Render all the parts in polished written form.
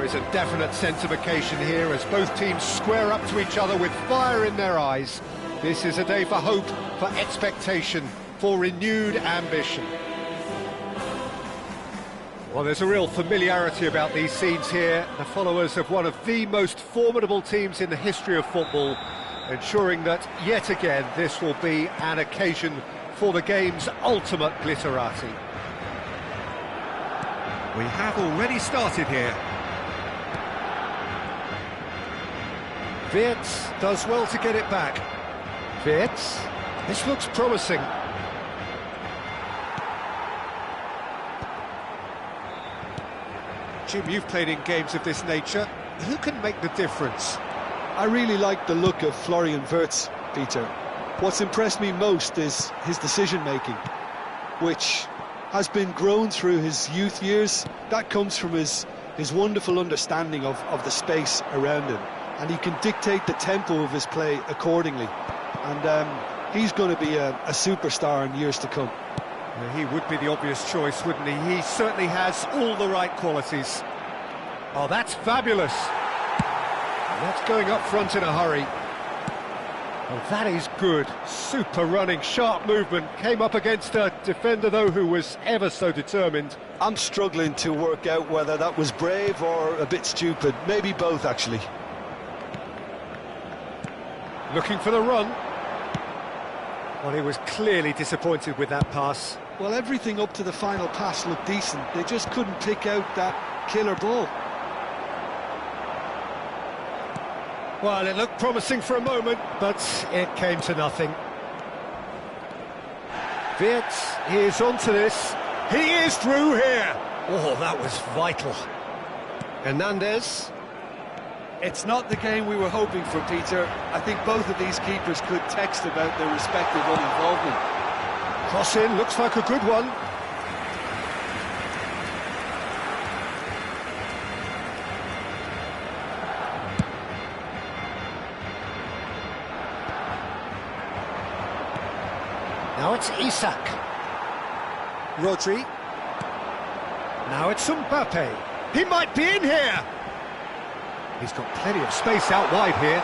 There is a definite sense of occasion here as both teams square up to each other with fire in their eyes. This is a day for hope, for expectation, for renewed ambition. Well, there's a real familiarity about these scenes here. The followers of one of the most formidable teams in the history of football, ensuring that, yet again, this will be an occasion for the game's ultimate glitterati. We have already started here. Wirtz does well to get it back. Wirtz, this looks promising. Jim, you've played in games of this nature. Who can make the difference? I really like the look of Florian Wirtz, Peter. What's impressed me most is his decision-making, which has been grown through his youth years. That comes from his wonderful understanding of the space around him, and he can dictate the tempo of his play accordingly. And he's going to be a superstar in years to come. Yeah, he would be the obvious choice, wouldn't he? He certainly has all the right qualities. Oh, that's fabulous. That's going up front in a hurry. Well, that is good. Super running, sharp movement. Came up against a defender, though, who was ever so determined. I'm struggling to work out whether that was brave or a bit stupid. Maybe both, actually. Looking for the run. Well, he was clearly disappointed with that pass. Well, everything up to the final pass looked decent. They just couldn't pick out that killer ball. Well, it looked promising for a moment, but it came to nothing. Wirtz is onto this. He is through here. Oh, that was vital. Hernandez. It's not the game we were hoping for, Peter. I think both of these keepers could text about their respective uninvolvement. Cross in, looks like a good one. Now it's Isak. Rodri. Now it's Mbappe. He might be in here. He's got plenty of space out wide here.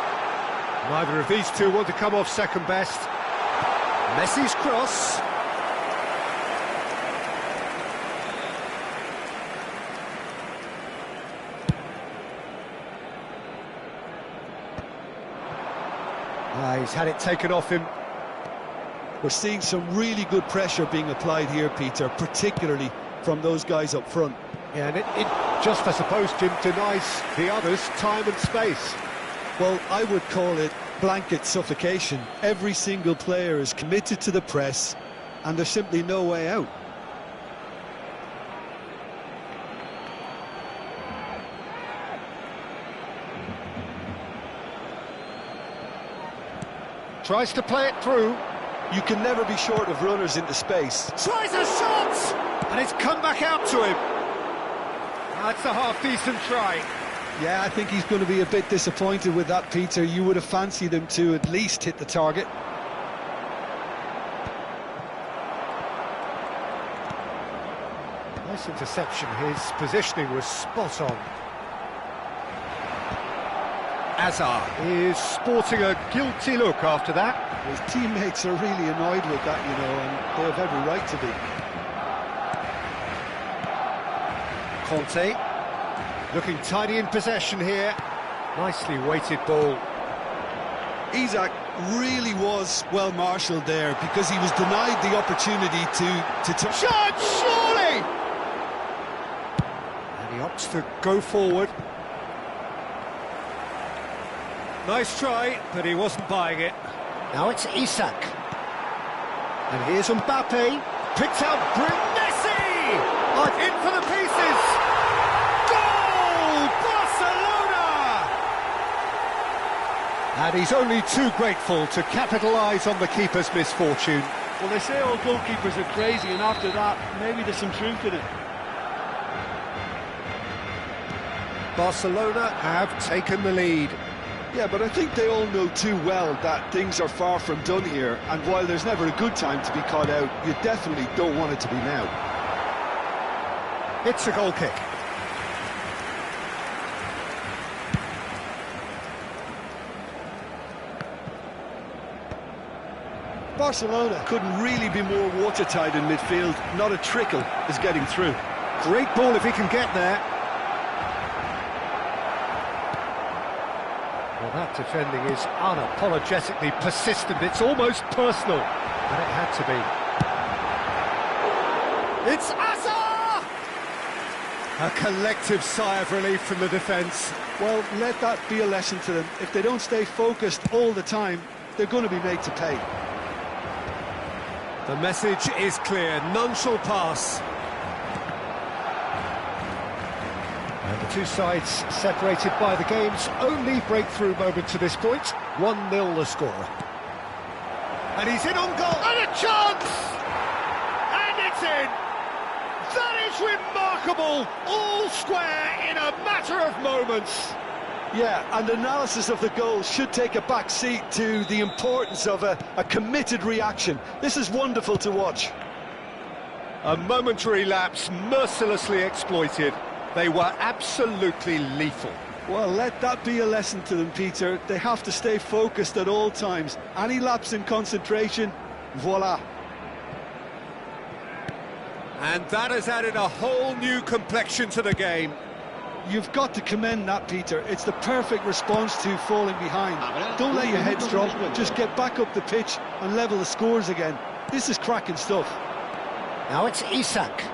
Neither of these two want to come off second best. Messi's cross. He's had it taken off him. We're seeing some really good pressure being applied here, Peter, particularly from those guys up front. Yeah, and it just, I suppose, Jim, denies the others time and space. Well, I would call it blanket suffocation. Every single player is committed to the press, and there's simply no way out. Tries to play it through. You can never be short of runners into space. Tries a shot! And it's come back out to him. That's a half-decent try. Yeah, I think he's going to be a bit disappointed with that, Peter. You would have fancied him to at least hit the target. Nice interception. His positioning was spot on. Azar is sporting a guilty look after that. His teammates are really annoyed with that, you know, and they have every right to be. Conte, looking tidy in possession here. Nicely weighted ball. Isak really was well marshalled there because he was denied the opportunity to shot, surely! And he opts to go forward. Nice try, but he wasn't buying it. Now it's Isak. And here's Mbappe. Picked out Messi! In for the pieces! Goal! Barcelona! And he's only too grateful to capitalise on the keeper's misfortune. Well, they say all goalkeepers are crazy, and after that, maybe there's some truth in it. Barcelona have taken the lead. Yeah, but I think they all know too well that things are far from done here, and while there's never a good time to be caught out, you definitely don't want it to be now. It's a goal kick. Barcelona couldn't really be more watertight in midfield. Not a trickle is getting through. Great ball if he can get there. Well, that defending is unapologetically persistent. It's almost personal, but it had to be. It's Asa! A collective sigh of relief from the defence. Well, let that be a lesson to them. If they don't stay focused all the time, they're going to be made to pay. The message is clear, none shall pass. And the two sides separated by the game's only breakthrough moment to this point. 1-0 the score. And he's in on goal, and a chance! And it's in! That is remarkable! All square in a matter of moments. Yeah, and analysis of the goal should take a back seat to the importance of a committed reaction. This is wonderful to watch. A momentary lapse mercilessly exploited. They were absolutely lethal. Well, let that be a lesson to them, Peter. They have to stay focused at all times. Any lapse in concentration, voila. And that has added a whole new complexion to the game. You've got to commend that, Peter. It's the perfect response to falling behind. Don't let your heads drop, just get back up the pitch and level the scores again. This is cracking stuff. Now it's Isak.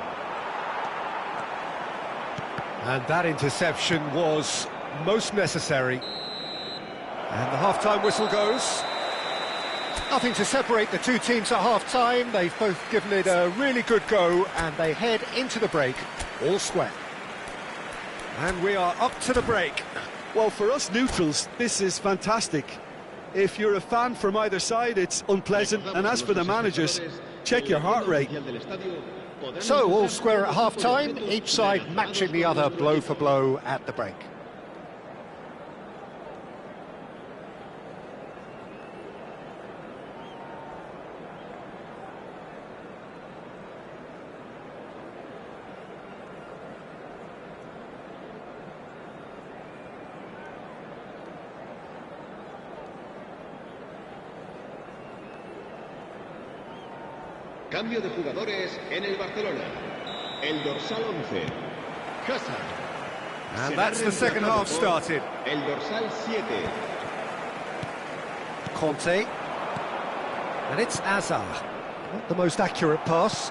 And that interception was most necessary. And the half-time whistle goes. Nothing to separate the two teams at half-time. They've both given it a really good go, and they head into the break all square. And we are up to the break. Well, for us neutrals, this is fantastic. If you're a fan from either side, it's unpleasant. And as for the managers, check your heart rate. So, all square at half-time, each side matching the other blow for blow at the break. Cambio de jugadores en el Barcelona. El dorsal 11. Hazard. And that's the second half started. El dorsal 7. Conte. And it's Azar. Not the most accurate pass.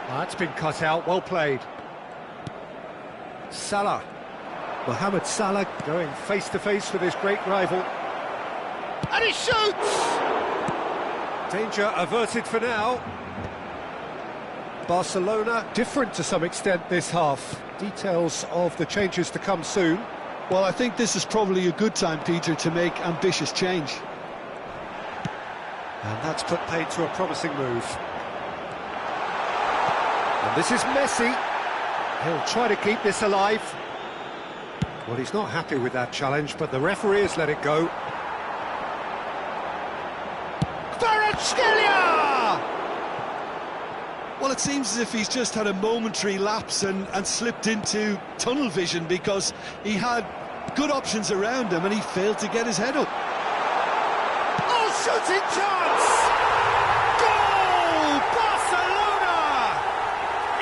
That's been cut out, well played. Salah. Mohamed Salah going face-to-face with his great rival. And he shoots! Danger averted for now. Barcelona different to some extent this half. Details of the changes to come soon. Well, I think this is probably a good time, Peter, to make ambitious change. And that's put paid to a promising move. And this is Messi. He'll try to keep this alive. Well, he's not happy with that challenge, but the referee has let it go. Kvaratskhelia! Well, it seems as if he's just had a momentary lapse and slipped into tunnel vision, because he had good options around him and he failed to get his head up. Oh, shooting chance! Goal! Barcelona!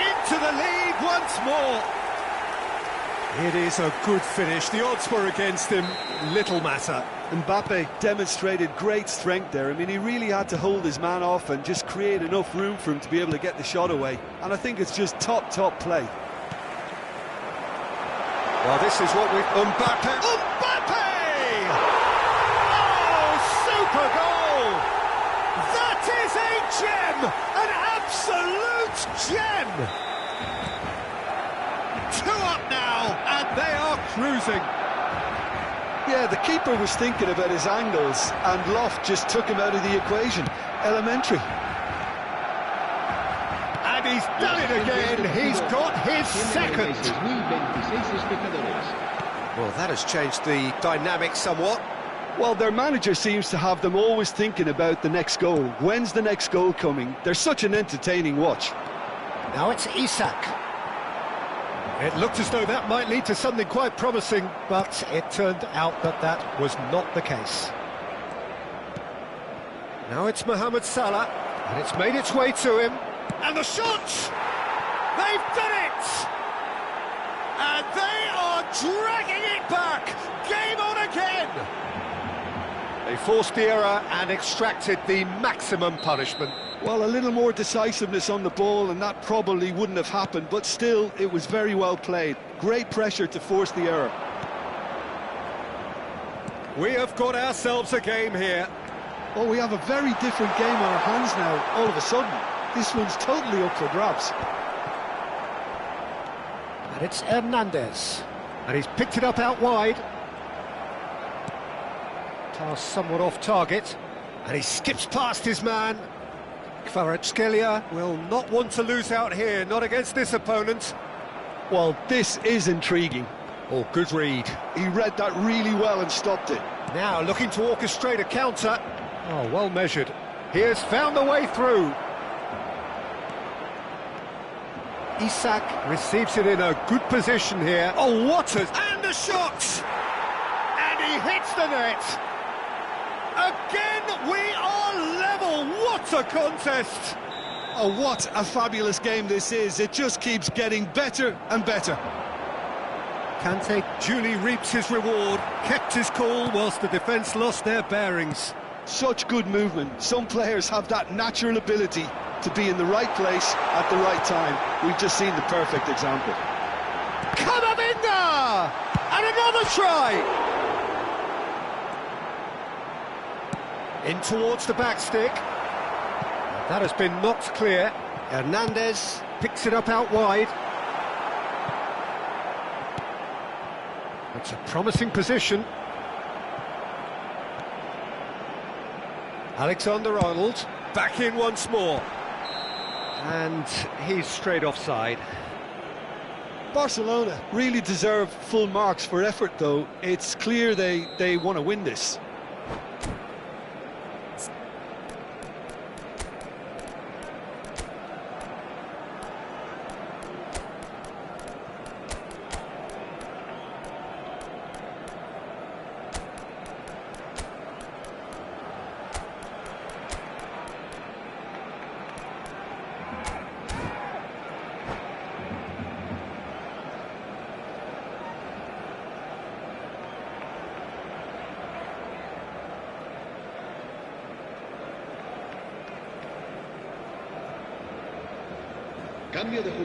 Into the lead once more. It is a good finish. The odds were against him. Little matter. Mbappe demonstrated great strength there. I mean, he really had to hold his man off and just create enough room for him to be able to get the shot away. And I think it's just top play. Well, this is what we've... Mbappe! Mbappe! Oh, super goal! That is a gem! An absolute gem! 2 up now, and they are cruising. Yeah, the keeper was thinking about his angles, and Loft just took him out of the equation. Elementary. And he's done it again. He's got his second. Well, that has changed the dynamic somewhat. Well, their manager seems to have them always thinking about the next goal. When's the next goal coming? They're such an entertaining watch. Now it's Isak. It looked as though that might lead to something quite promising, but it turned out that that was not the case. Now it's Mohamed Salah, and it's made its way to him. And the shot! They've done it! And they are dragging it back! Game on again! They forced the error and extracted the maximum punishment. Well, a little more decisiveness on the ball and that probably wouldn't have happened, but still, it was very well played. Great pressure to force the error. We have got ourselves a game here. Well, we have a very different game on our hands now, all of a sudden. This one's totally up for grabs. And it's Hernandez. And he's picked it up out wide. Pass somewhat off target. And he skips past his man. Kvaratskhelia will not want to lose out here, not against this opponent. Well, this is intriguing. Oh, good read. He read that really well and stopped it. Now looking to orchestrate a counter. Oh, well measured. He has found the way through. Isak receives it in a good position here. Oh, what a... And the shot! And he hits the net! Again, we are level! What a contest! Oh, what a fabulous game this is. It just keeps getting better and better. Kante duly reaps his reward, kept his cool whilst the defence lost their bearings. Such good movement. Some players have that natural ability to be in the right place at the right time. We've just seen the perfect example. Camavinga! And another try! In towards the back stick. That has been knocked clear. Hernandez picks it up out wide. It's a promising position. Alexander-Arnold back in once more. And he's straight offside. Barcelona really deserve full marks for effort, though. It's clear they want to win this.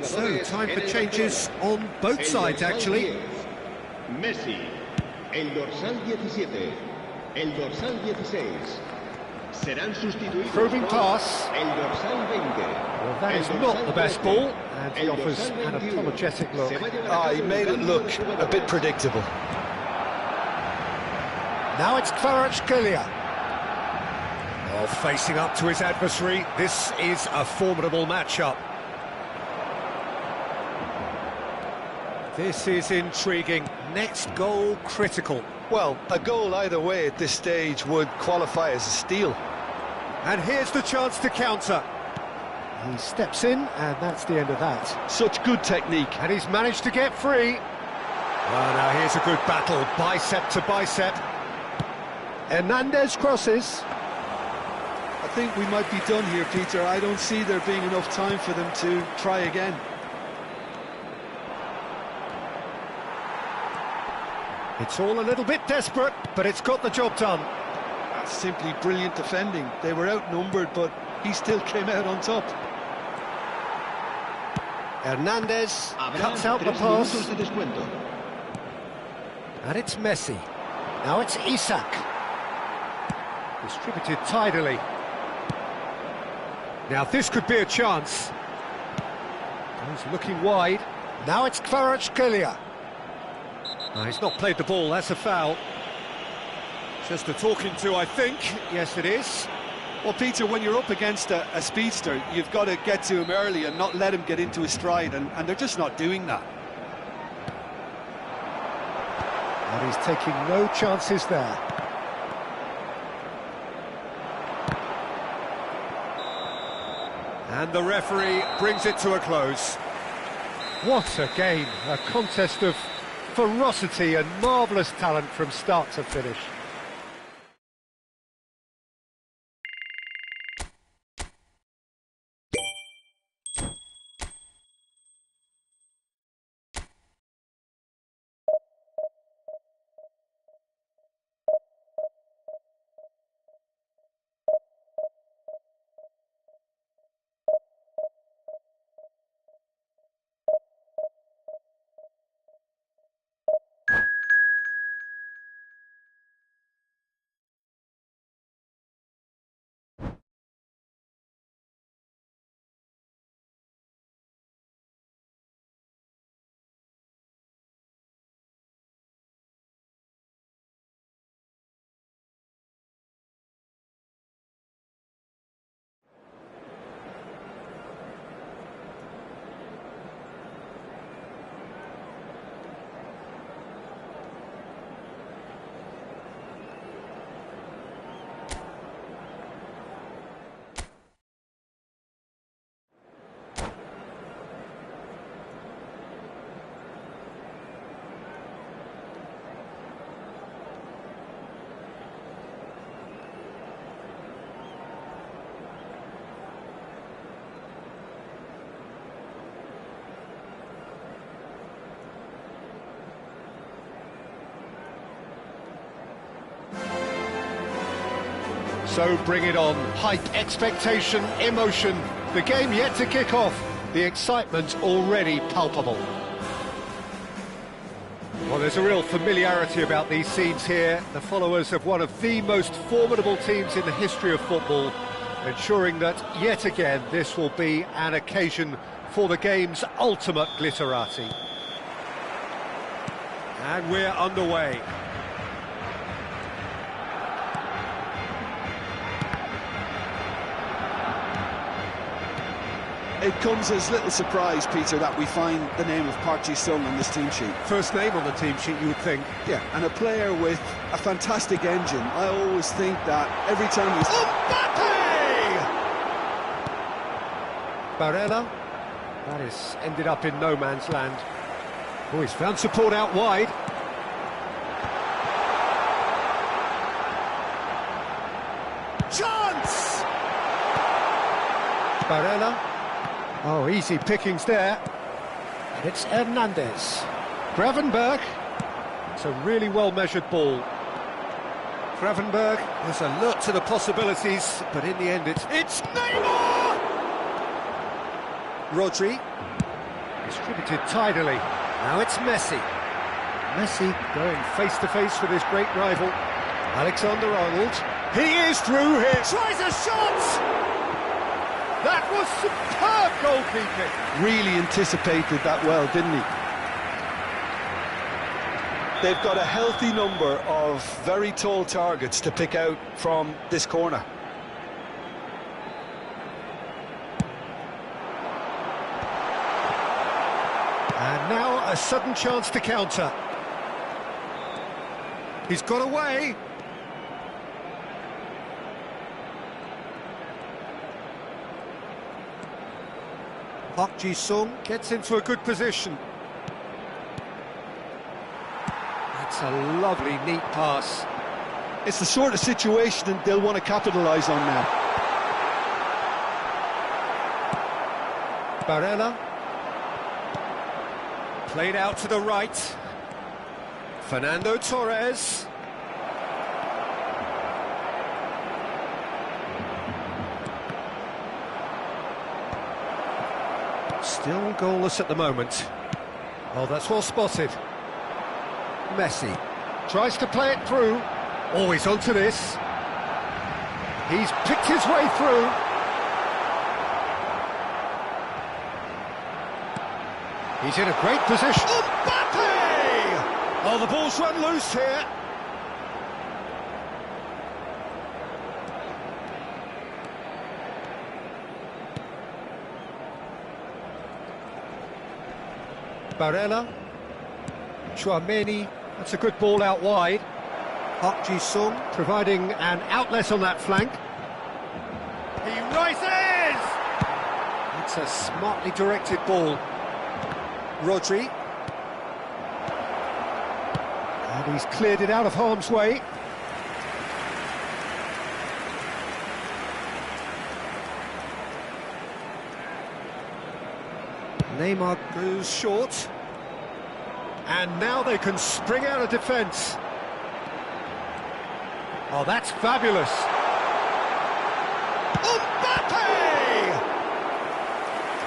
So, time for changes on both sides, actually. Messi, el dorsal 17, el dorsal 16. Serán sustituidos Probing pass. el dorsal 20. Well, that is not the best ball, and he offers an apologetic look. He made it look a bit predictable. Now it's Kvaratskhelia. Oh, facing up to his adversary. This is a formidable matchup. This is intriguing. Next goal critical. Well, a goal either way at this stage would qualify as a steal. And here's the chance to counter. He steps in, and that's the end of that. Such good technique. And he's managed to get free. Well, now here's a good battle, bicep to bicep. Hernandez crosses. I think we might be done here, Peter. I don't see there being enough time for them to try again. It's all a little bit desperate, but it's got the job done. That's simply brilliant defending. They were outnumbered, but he still came out on top. Hernandez cuts out the pass. And it's Messi. Now it's Isak. Distributed tidily. Now this could be a chance. He's looking wide. Now it's Kvaratskhelia. Oh, he's not played the ball, that's a foul. Just a talking to, I think. Yes, it is. Well, Peter, when you're up against a speedster, you've got to get to him early and not let him get into his stride, and they're just not doing that. And he's taking no chances there. And the referee brings it to a close. What a game, a contest of ferocity and marvellous talent from start to finish. So bring it on. Hype, expectation, emotion. The game yet to kick off. The excitement already palpable. Well, there's a real familiarity about these scenes here. The followers of one of the most formidable teams in the history of football, ensuring that yet again this will be an occasion for the game's ultimate glitterati. And we're underway. It comes as little surprise, Peter, that we find the name of Park Ji-sung on this team sheet. First name on the team sheet, you would think. Yeah, and a player with a fantastic engine. I always think that every time he's... Mbappe! Barella. That is ended up in no man's land. Oh, he's found support out wide. Chance! Barella. Oh, easy pickings there. And it's Hernandez. Gravenberg. It's a really well-measured ball. Gravenberg has a look to the possibilities, but in the end it's Neymar! Rodri. Distributed tidily. Now it's Messi. Messi going face-to-face with his great rival, Alexander-Arnold. He is through here. Tries a shot! That was superb goalkeeping. Really anticipated that well, didn't he? They've got a healthy number of very tall targets to pick out from this corner. And now a sudden chance to counter. He's got away. Park Ji-sung gets into a good position. That's a lovely, neat pass. It's the sort of situation they'll want to capitalise on now. Barella. Played out to the right. Fernando Torres. Still goalless at the moment. Oh, that's well spotted. Messi tries to play it through. Always onto this. He's picked his way through. He's in a great position. Mbappe! Oh, the ball's run loose here. Barella, Chouameni, that's a good ball out wide. Park Ji-sung providing an outlet on that flank. He rises! It's a smartly directed ball. Rodri. And he's cleared it out of harm's way. Neymar goes short. And now they can spring out of defence. Oh, that's fabulous. Mbappe!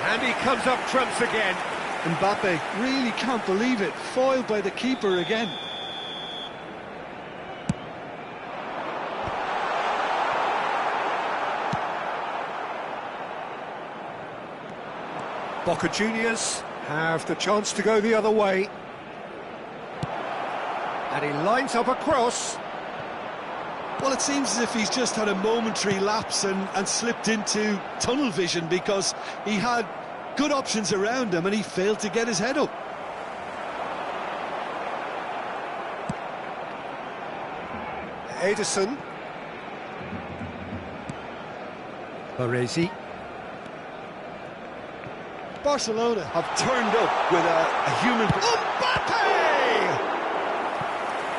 And he comes up trumps again. Mbappe really can't believe it, foiled by the keeper again. Boca Juniors have the chance to go the other way. And he lines up a cross. Well, it seems as if he's just had a momentary lapse and slipped into tunnel vision, because he had good options around him and he failed to get his head up. Ederson. Baresi. Barcelona have turned up with a human... Mbappe!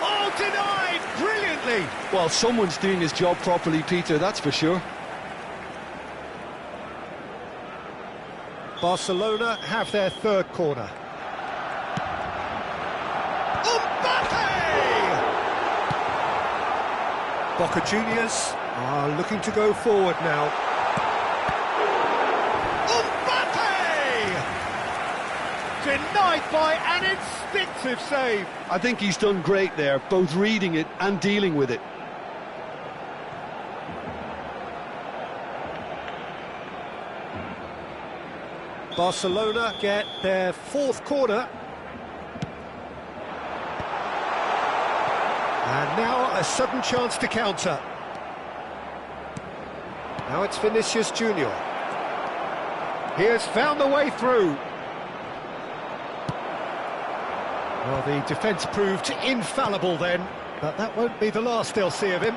Oh, denied brilliantly! Well, someone's doing his job properly, Peter, that's for sure. Barcelona have their third corner. Mbappe! Boca Juniors are looking to go forward now. Denied by an instinctive save. I think he's done great there, both reading it and dealing with it. Barcelona get their fourth corner. And now a sudden chance to counter. Now it's Vinicius Junior. He has found the way through. Well, the defence proved infallible then, but that won't be the last they'll see of him.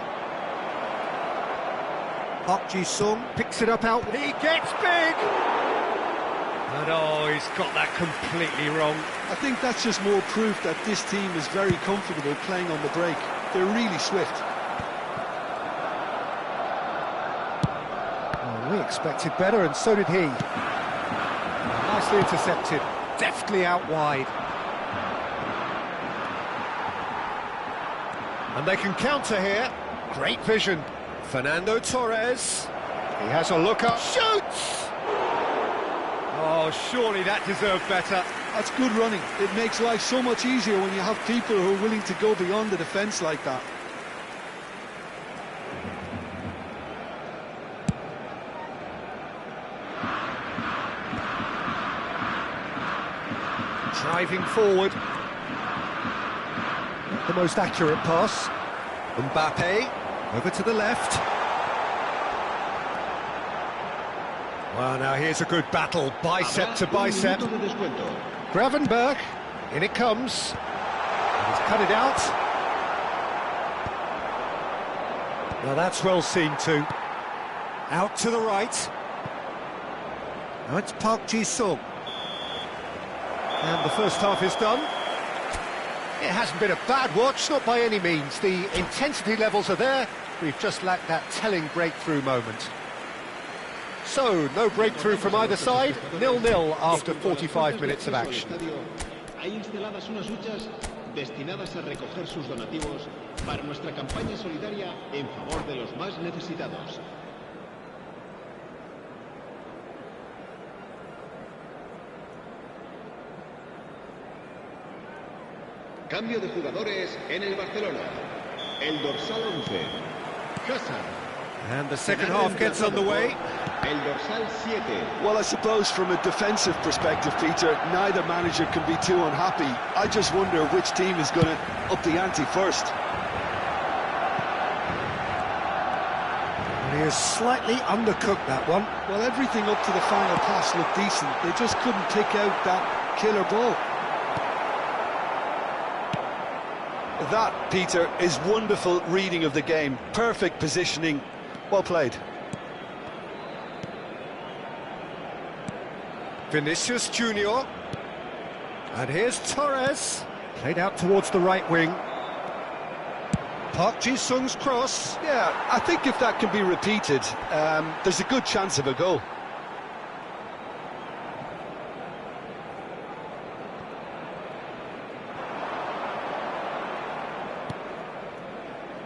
Park Ji-sung picks it up out. He gets big! And oh, he's got that completely wrong. I think that's just more proof that this team is very comfortable playing on the break. They're really swift. Well, we expected better, and so did he. Nicely intercepted, deftly out wide. And they can counter here. Great vision. Fernando Torres. He has a look up. Shoots! Oh, surely that deserved better. That's good running. It makes life so much easier when you have people who are willing to go beyond the defence like that. Driving forward. The most accurate pass. Mbappe over to the left. Well, now here's a good battle, bicep to bicep. Gravenberg, in it comes. And he's cut it out. Now that's well seen too. Out to the right. Now it's Park Ji-sung. And the first half is done. It hasn't been a bad watch, not by any means. The intensity levels are there. We've just lacked that telling breakthrough moment. So, no breakthrough from either side. 0-0 after 45 minutes of action. Hay instaladas unas duchas destinadas a recoger sus donativos para nuestra campaña solidaria en favor de los más necesitados. Cambio de jugadores en el Barcelona. El dorsal 11, Hazard. And the second half gets underway. El dorsal 7. Well, I suppose from a defensive perspective, Peter, neither manager can be too unhappy. I just wonder which team is going to up the ante first. And he has slightly undercooked that one. Well, everything up to the final pass looked decent. They just couldn't pick out that killer ball. That, Peter, is wonderful reading of the game. Perfect positioning. Well played. Vinicius Junior. And here's Torres, played out towards the right wing. Park Ji-sung's cross. Yeah, I think if that can be repeated, there's a good chance of a goal.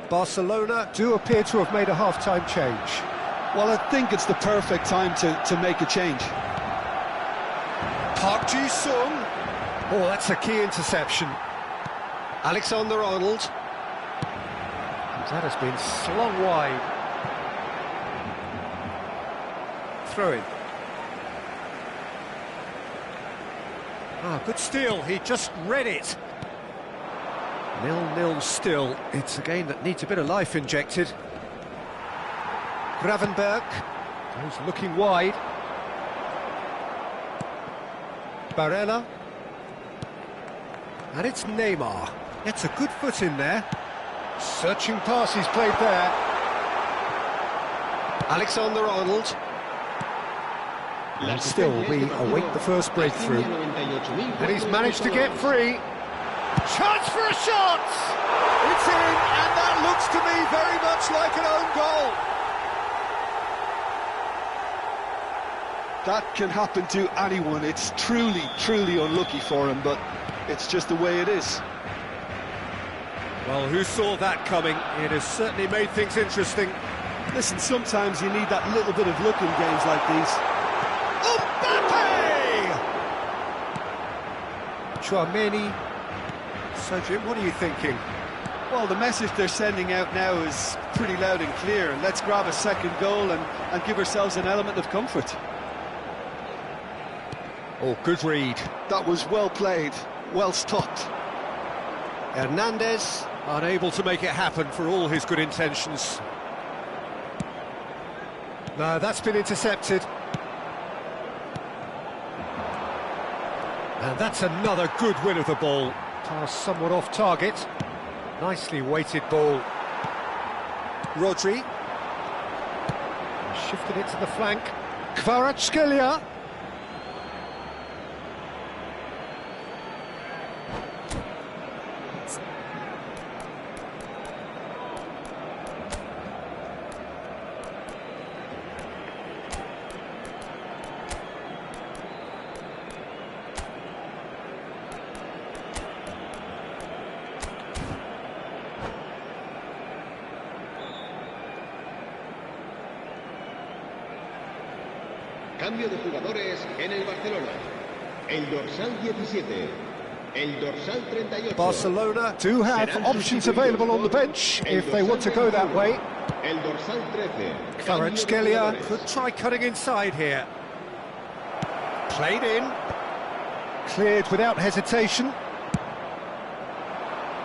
Barcelona do appear to have made a half-time change. Well, I think it's the perfect time to make a change. Park Ji-sung. Oh, that's a key interception. Alexander-Arnold. That has been slung wide. Throw in. Ah, good steal, he just read it. 0-0 still. It's a game that needs a bit of life injected. Gravenberg goes looking wide. Barella. And it's Neymar. Gets a good foot in there. Searching pass he's played there. Alexander-Arnold. And still we await the first breakthrough. And he's managed to get free. Chance for a shot! It's in, and that looks to me very much like an own goal. That can happen to anyone. It's truly, truly unlucky for him, but it's just the way it is. Well, who saw that coming? It has certainly made things interesting. Listen, sometimes you need that little bit of luck in games like these. Mbappe! Chouameni. So, Jim, what are you thinking? Well, the message they're sending out now is pretty loud and clear. Let's grab a second goal and give ourselves an element of comfort. Oh, good read. That was well played, well stopped. Hernandez, unable to make it happen for all his good intentions. No, that's been intercepted. And that's another good win of the ball. Pass somewhat off target. Nicely weighted ball. Rodri. Shifted it to the flank. Kvaratskhelia. Cambio de jugadores en el Barcelona. El dorsal 17. El dorsal 38. Barcelona do have options available on the bench if they want to go that way. El dorsal 13. Kvaratskhelia could try cutting inside here. Played in. Cleared without hesitation.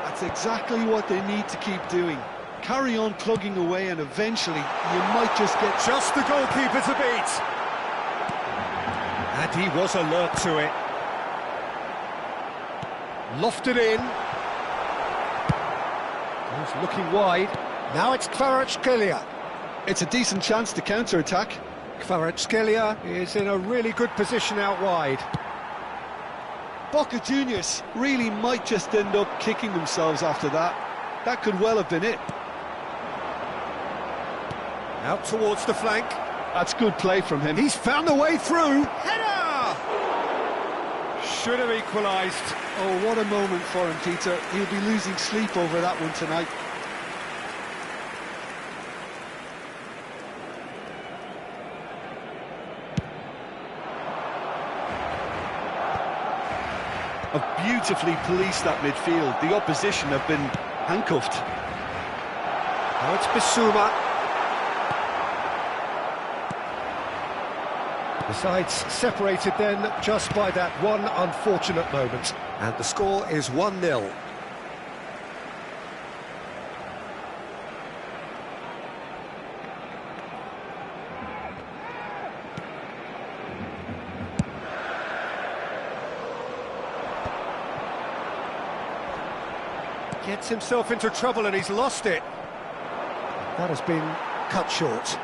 That's exactly what they need to keep doing. Carry on plugging away and eventually you might just get... Just the goalkeeper to beat. And he was alert to it. Lofted in. He's looking wide. Now it's Kvaratskhelia. It's a decent chance to counter-attack. Kvaratskhelia is in a really good position out wide. Boca Juniors really might just end up kicking themselves after that. That could well have been it. Out towards the flank. That's good play from him. He's found the way through. Header! Should have equalised. Oh, what a moment for him, Peter. He'll be losing sleep over that one tonight. Have beautifully policed that midfield. The opposition have been handcuffed. Now it's Bissouma. The sides separated then just by that one unfortunate moment. And the score is 1-0. Gets himself into trouble and he's lost it. That has been cut short.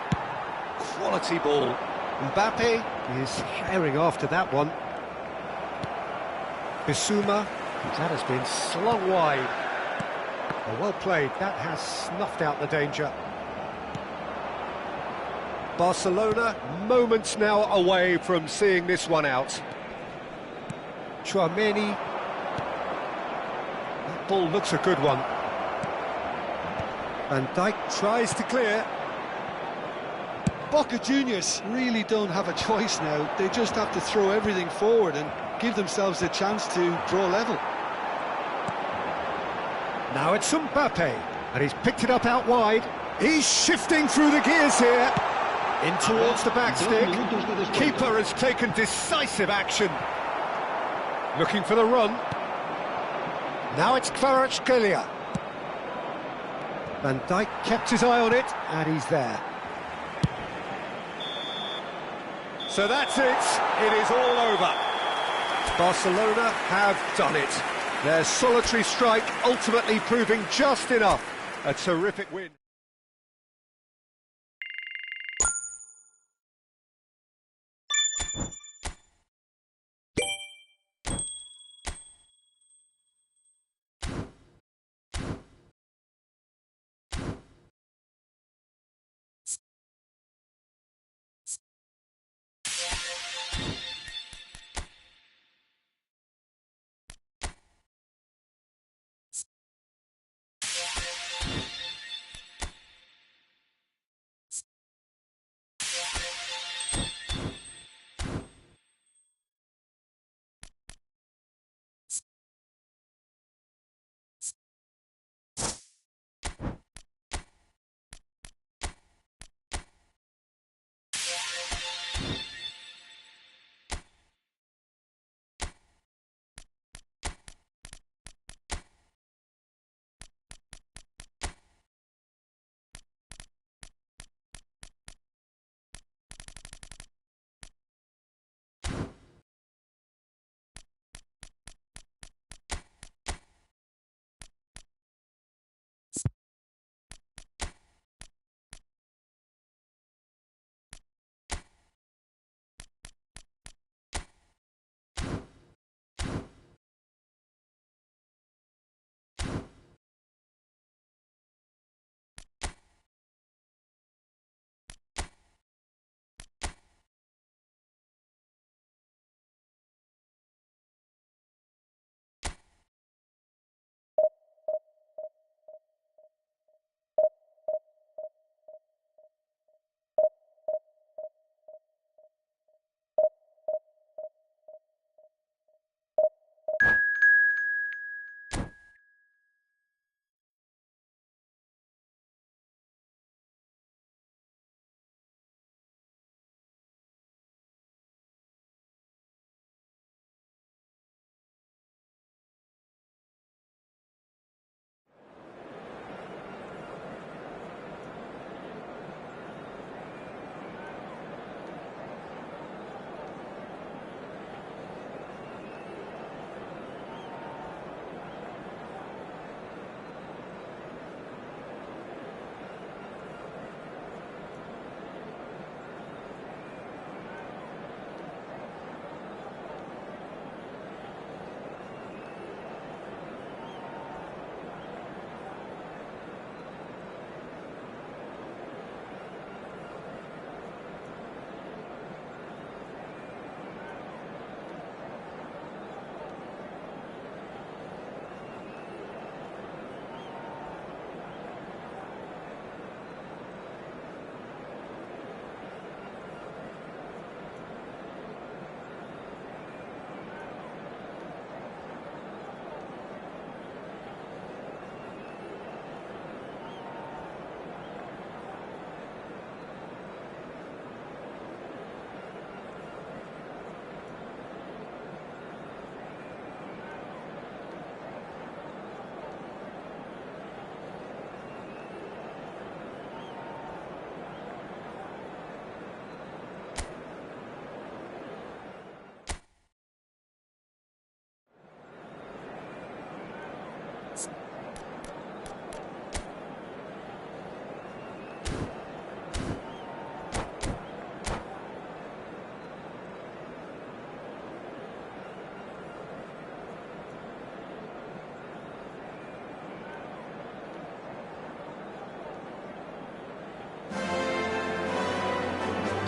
Quality ball. Mbappe is herring after that one. Bissouma, that has been slung wide. Well played, that has snuffed out the danger. Barcelona, moments now away from seeing this one out. Chouameni. That ball looks a good one. Van Dijk tries to clear. Boca Juniors really don't have a choice now. They just have to throw everything forward and give themselves a chance to draw level. Now it's Mbappe, and he's picked it up out wide. He's shifting through the gears here. In towards the back stick. Keeper has taken decisive action. Looking for the run. Now it's Kvaratskhelia. Van Dijk kept his eye on it, and he's there. So that's it. It is all over. Barcelona have done it. Their solitary strike ultimately proving just enough. A terrific win.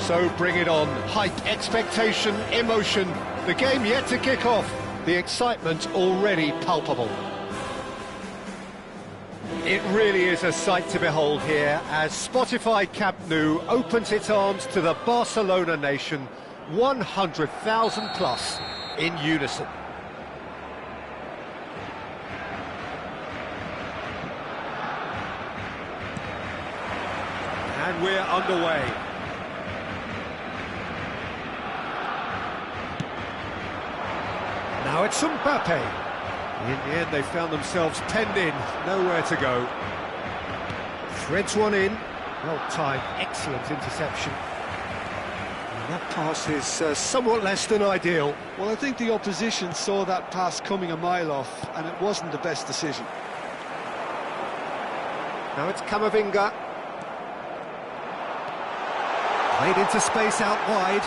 So bring it on. Hype, expectation, emotion. The game yet to kick off. The excitement already palpable. It really is a sight to behold here as Spotify Camp Nou opens its arms to the Barcelona nation, 100,000 plus in unison. And we're underway. Now it's Mbappe. In the end, they found themselves penned in, nowhere to go. Threads one in, well-timed, excellent interception. And that pass is somewhat less than ideal. Well, I think the opposition saw that pass coming a mile off, and it wasn't the best decision. Now it's Camavinga. Played into space out wide,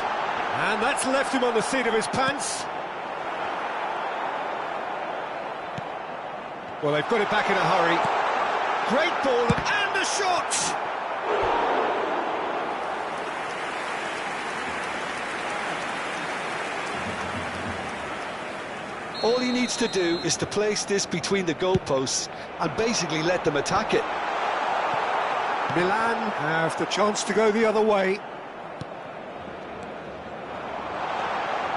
and that's left him on the seat of his pants. Well, they've got it back in a hurry. Great ball, and a shot! All he needs to do is to place this between the goalposts and basically let them attack it. Milan have the chance to go the other way.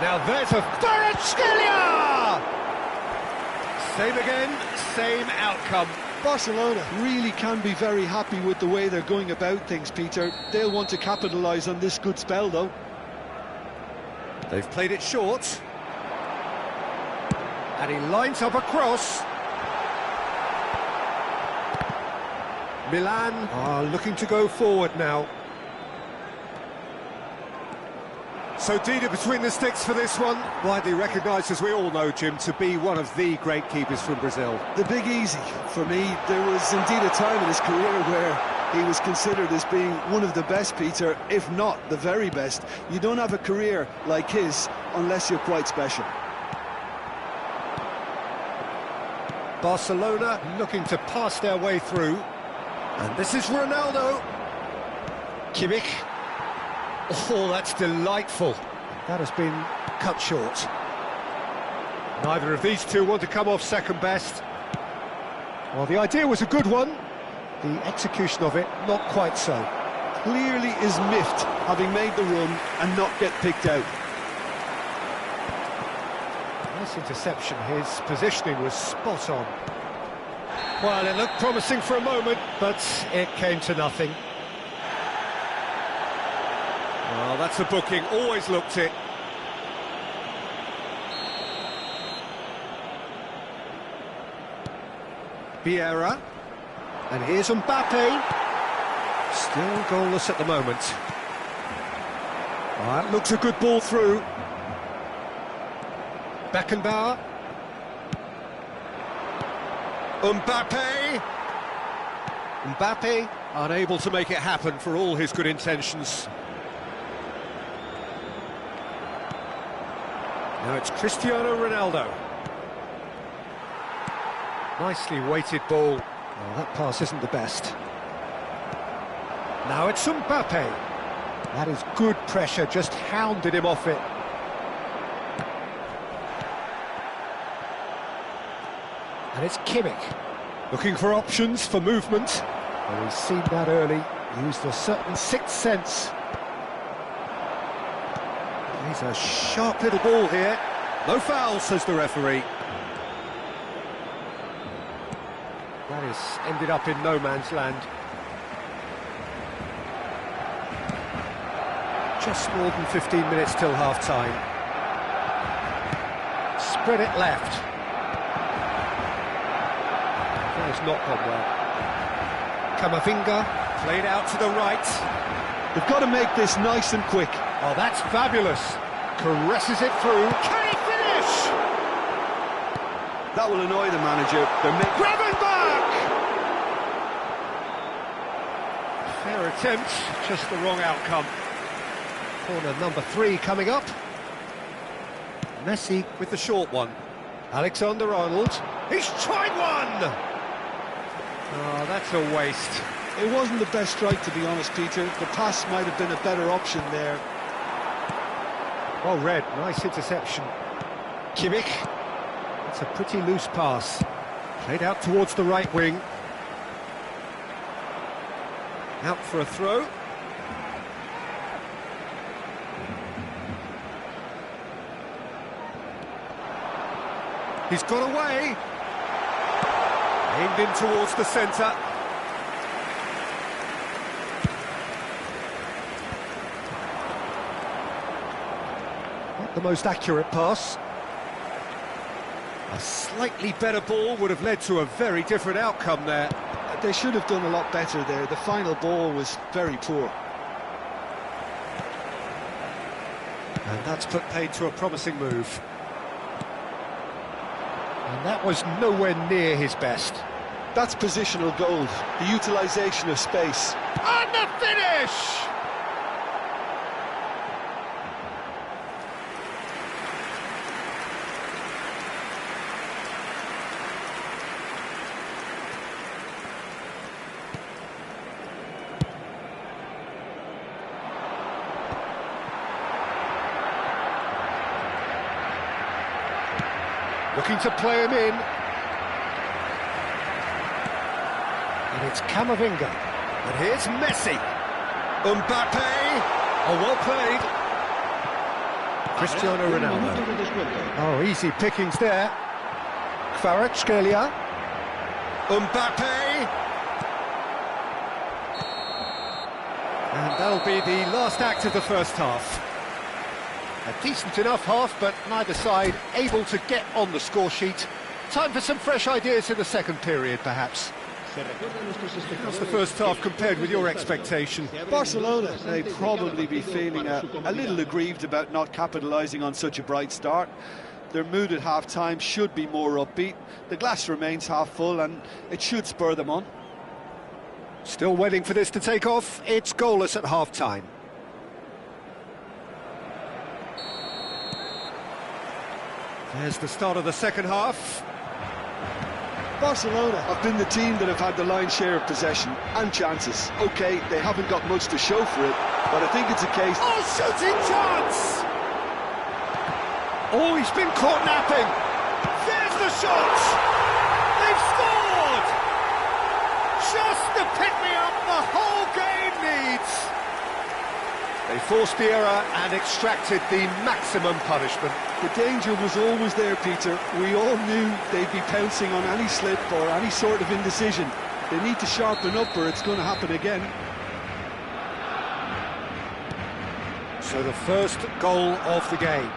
Now there's a Kvaratskhelia! Same again, same outcome. Barcelona really can be very happy with the way they're going about things, Peter. They'll want to capitalise on this good spell, though. They've played it short. And he lines up a cross. Milan are looking to go forward now. So Dida between the sticks for this one. Widely recognised, as we all know, Jim, to be one of the great keepers from Brazil. The big easy for me. There was indeed a time in his career where he was considered as being one of the best, Peter, if not the very best. You don't have a career like his unless you're quite special. Barcelona looking to pass their way through. And this is Ronaldo. Kimmich. Oh, that's delightful. That has been cut short. Neither of these two want to come off second best. Well, the idea was a good one. The execution of it, not quite so. Clearly is miffed, having made the run and not get picked out. Nice interception. His positioning was spot on. Well, it looked promising for a moment, but it came to nothing. Well, that's a booking, always looked it. Vieira. And here's Mbappe. Still goalless at the moment. Well, that looks a good ball through. Beckenbauer. Mbappe. Mbappe unable to make it happen for all his good intentions. Now it's Cristiano Ronaldo. Nicely weighted ball. Well, that pass isn't the best. Now it's Mbappe. That is good pressure, just hounded him off it. And it's Kimmich. Looking for options for movement. Well, he's seen that early. Used a certain sixth sense. He's a sharp little ball here. No foul, says the referee. That has ended up in no man's land. Just more than 15 minutes till half-time. Spread it left. That has not gone well. Camavinga played out to the right. They've got to make this nice and quick. Oh, that's fabulous. Caresses it through. Can he finish? That will annoy the manager. Gravenberch! Fair attempt, just the wrong outcome. Corner number 3 coming up. Messi with the short one. Alexander-Arnold. He's tried one! Oh, that's a waste. It wasn't the best strike, to be honest, Peter. The pass might have been a better option there. Well read, nice interception. Kimmich. It's a pretty loose pass. Played out towards the right wing. Out for a throw. He's got away. Aimed in towards the centre. Not the most accurate pass. A slightly better ball would have led to a very different outcome there. They should have done a lot better there. The final ball was very poor. And that's put paid to a promising move. And that was nowhere near his best. That's positional gold, the utilisation of space. And the finish! Looking to play him in. And it's Camavinga. And here's Messi. Mbappe. Oh, well played. Cristiano Ronaldo. Oh, easy pickings there. Kvaratskhelia. Mbappe. And that'll be the last act of the first half. A decent enough half, but neither side able to get on the score sheet. Time for some fresh ideas in the second period, perhaps. How's the first half compared with your expectation? Barcelona may probably be feeling a little aggrieved about not capitalising on such a bright start. Their mood at half-time should be more upbeat. The glass remains half full and it should spur them on. Still waiting for this to take off. It's goalless at half-time. There's the start of the second half. Barcelona have been the team that have had the lion's share of possession and chances. OK, they haven't got much to show for it, but I think it's a case... Oh, shooting chance! Oh, he's been caught napping. There's the shot! They've scored! Just the pick-me-up the whole game needs. They forced the error and extracted the maximum punishment. The danger was always there, Peter. We all knew they'd be pouncing on any slip or any sort of indecision. They need to sharpen up or it's going to happen again. So the first goal of the game.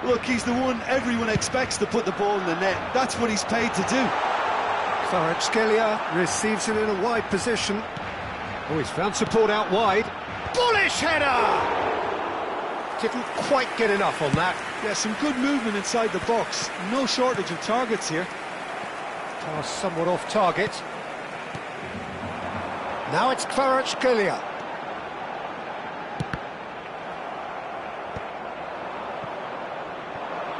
Look, he's the one everyone expects to put the ball in the net. That's what he's paid to do. Kvaratskhelia receives it in a wide position. Oh, he's found support out wide. Bullish header! Didn't quite get enough on that. Yeah, some good movement inside the box. No shortage of targets here. Pass somewhat off target. Now it's Kvaratskhelia.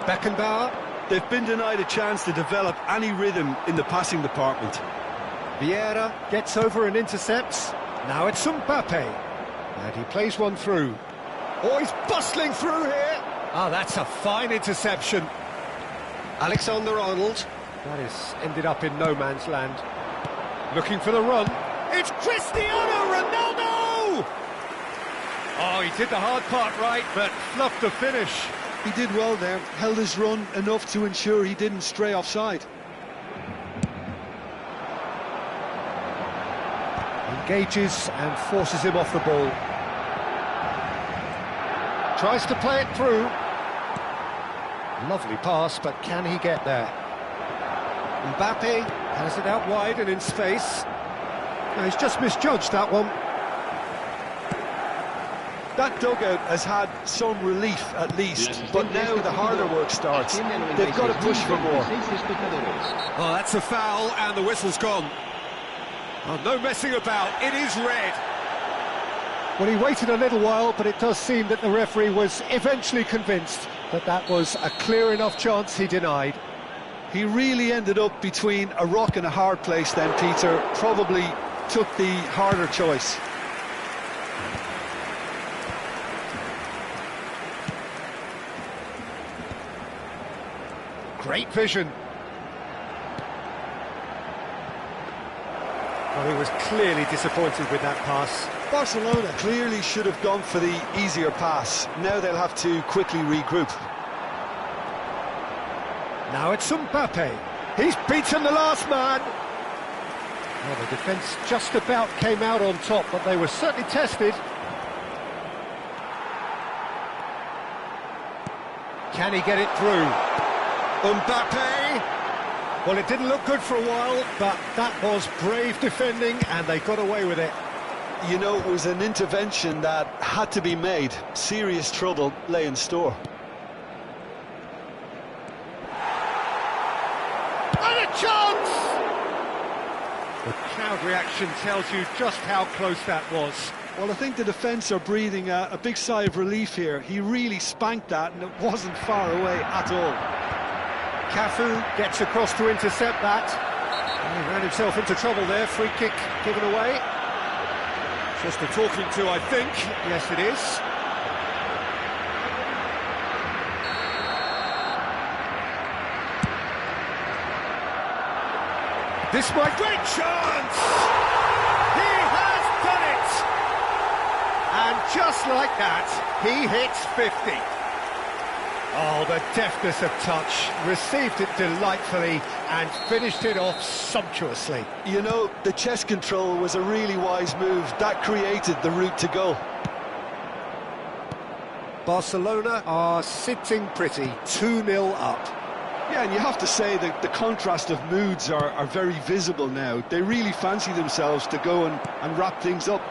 Beckenbauer. They've been denied a chance to develop any rhythm in the passing department. Vieira gets over and intercepts. Now it's Mbappe. And he plays one through. Oh, he's bustling through here. Ah, that's a fine interception. Alexander-Arnold. That is ended up in no man's land. Looking for the run. It's Cristiano Ronaldo! Oh, he did the hard part right, but fluffed the finish. He did well there, held his run enough to ensure he didn't stray offside. Engages and forces him off the ball. Tries to play it through. Lovely pass, but can he get there? Mbappe has it out wide and in space. No, he's just misjudged that one. That dugout has had some relief at least, but now the harder work starts. They've got to push for more. Oh, that's a foul and the whistle's gone. Oh, no messing about, it is red. Well, he waited a little while, but it does seem that the referee was eventually convinced that that was a clear enough chance he denied. He really ended up between a rock and a hard place then, Peter. Probably took the harder choice. Great vision. Well, he was clearly disappointed with that pass. Barcelona clearly should have gone for the easier pass. Now they'll have to quickly regroup. Now it's Mbappe. He's beaten the last man. Well, the defence just about came out on top, but they were certainly tested. Can he get it through? Mbappe! Well, it didn't look good for a while, but that was brave defending, and they got away with it. You know, it was an intervention that had to be made. Serious trouble lay in store. And a chance! The crowd reaction tells you just how close that was. Well, I think the defence are breathing a big sigh of relief here. He really spanked that, and it wasn't far away at all. Cafu gets across to intercept that. He ran himself into trouble there. Free kick given away. Just a talking to, I think. Yes, it is. This might... Great chance! He has done it! And just like that, he hits 50. Oh, the deftness of touch, received it delightfully and finished it off sumptuously. You know, the chest control was a really wise move. That created the route to goal. Barcelona are sitting pretty, 2-0 up. Yeah, and you have to say that the contrast of moods are very visible now. They really fancy themselves to go and wrap things up.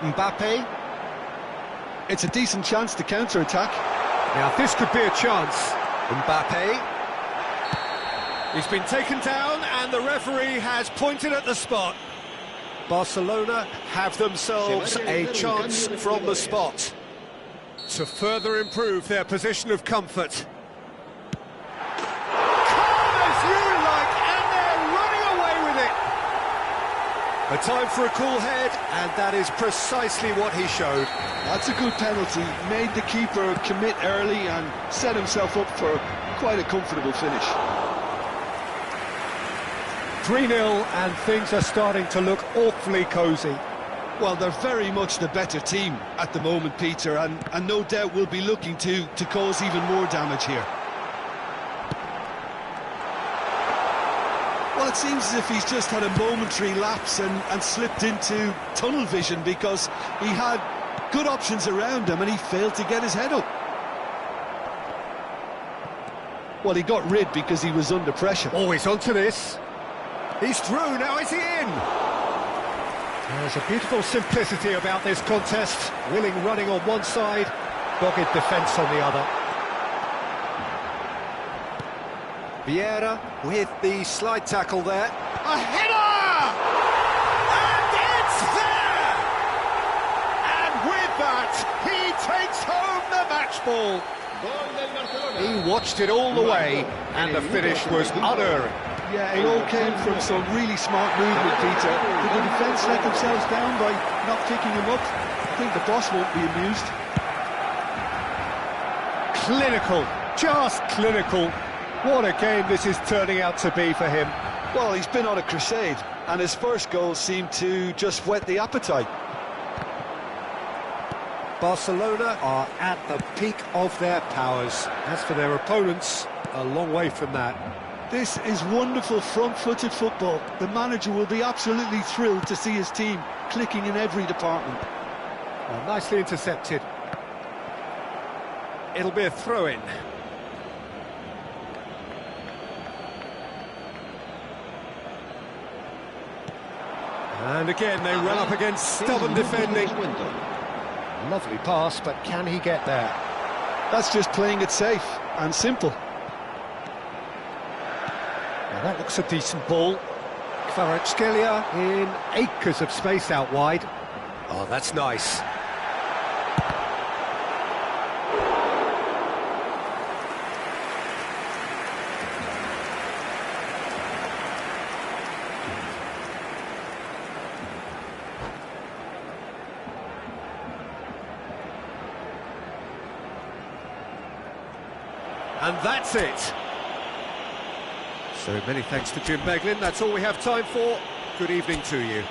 Mbappe. It's a decent chance to counter-attack. Now this could be a chance. Mbappe. He's been taken down and the referee has pointed at the spot. Barcelona have themselves a chance from the spot to further improve their position of comfort. Calm as you like, and they're running away with it. A time for a cool head, and that is precisely what he showed. That's a good penalty. Made the keeper commit early and set himself up for quite a comfortable finish. 3-0, and things are starting to look awfully cosy. Well, they're very much the better team at the moment, Peter, and no doubt will be looking to cause even more damage here. Well, it seems as if he's just had a momentary lapse and slipped into tunnel vision, because he had good options around him and he failed to get his head up. Well, he got rid because he was under pressure. Oh, he's onto this. He's through, now is he in? There's a beautiful simplicity about this contest. Willing running on one side, dogged defence on the other. Vieira with the slide tackle there. A header! And it's there! And with that, he takes home the match ball. He watched it all the way, and the finish was unerring. Yeah, it all came from some really smart movement, Peter. Did the defence let themselves down by not picking him up? I think the boss won't be amused. Clinical, just clinical. What a game this is turning out to be for him. Well, he's been on a crusade, and his first goal seemed to just whet the appetite. Barcelona are at the peak of their powers. As for their opponents, a long way from that. This is wonderful front-footed football. The manager will be absolutely thrilled to see his team clicking in every department. Well, nicely intercepted. It'll be a throw-in. And again, they run up against stubborn defending. Lovely pass, but can he get there? That's just playing it safe and simple. Now that looks a decent ball. Kvaratskhelia in acres of space out wide. Oh, that's nice. And that's it. So many thanks to Jim Beglin. That's all we have time for. Good evening to you.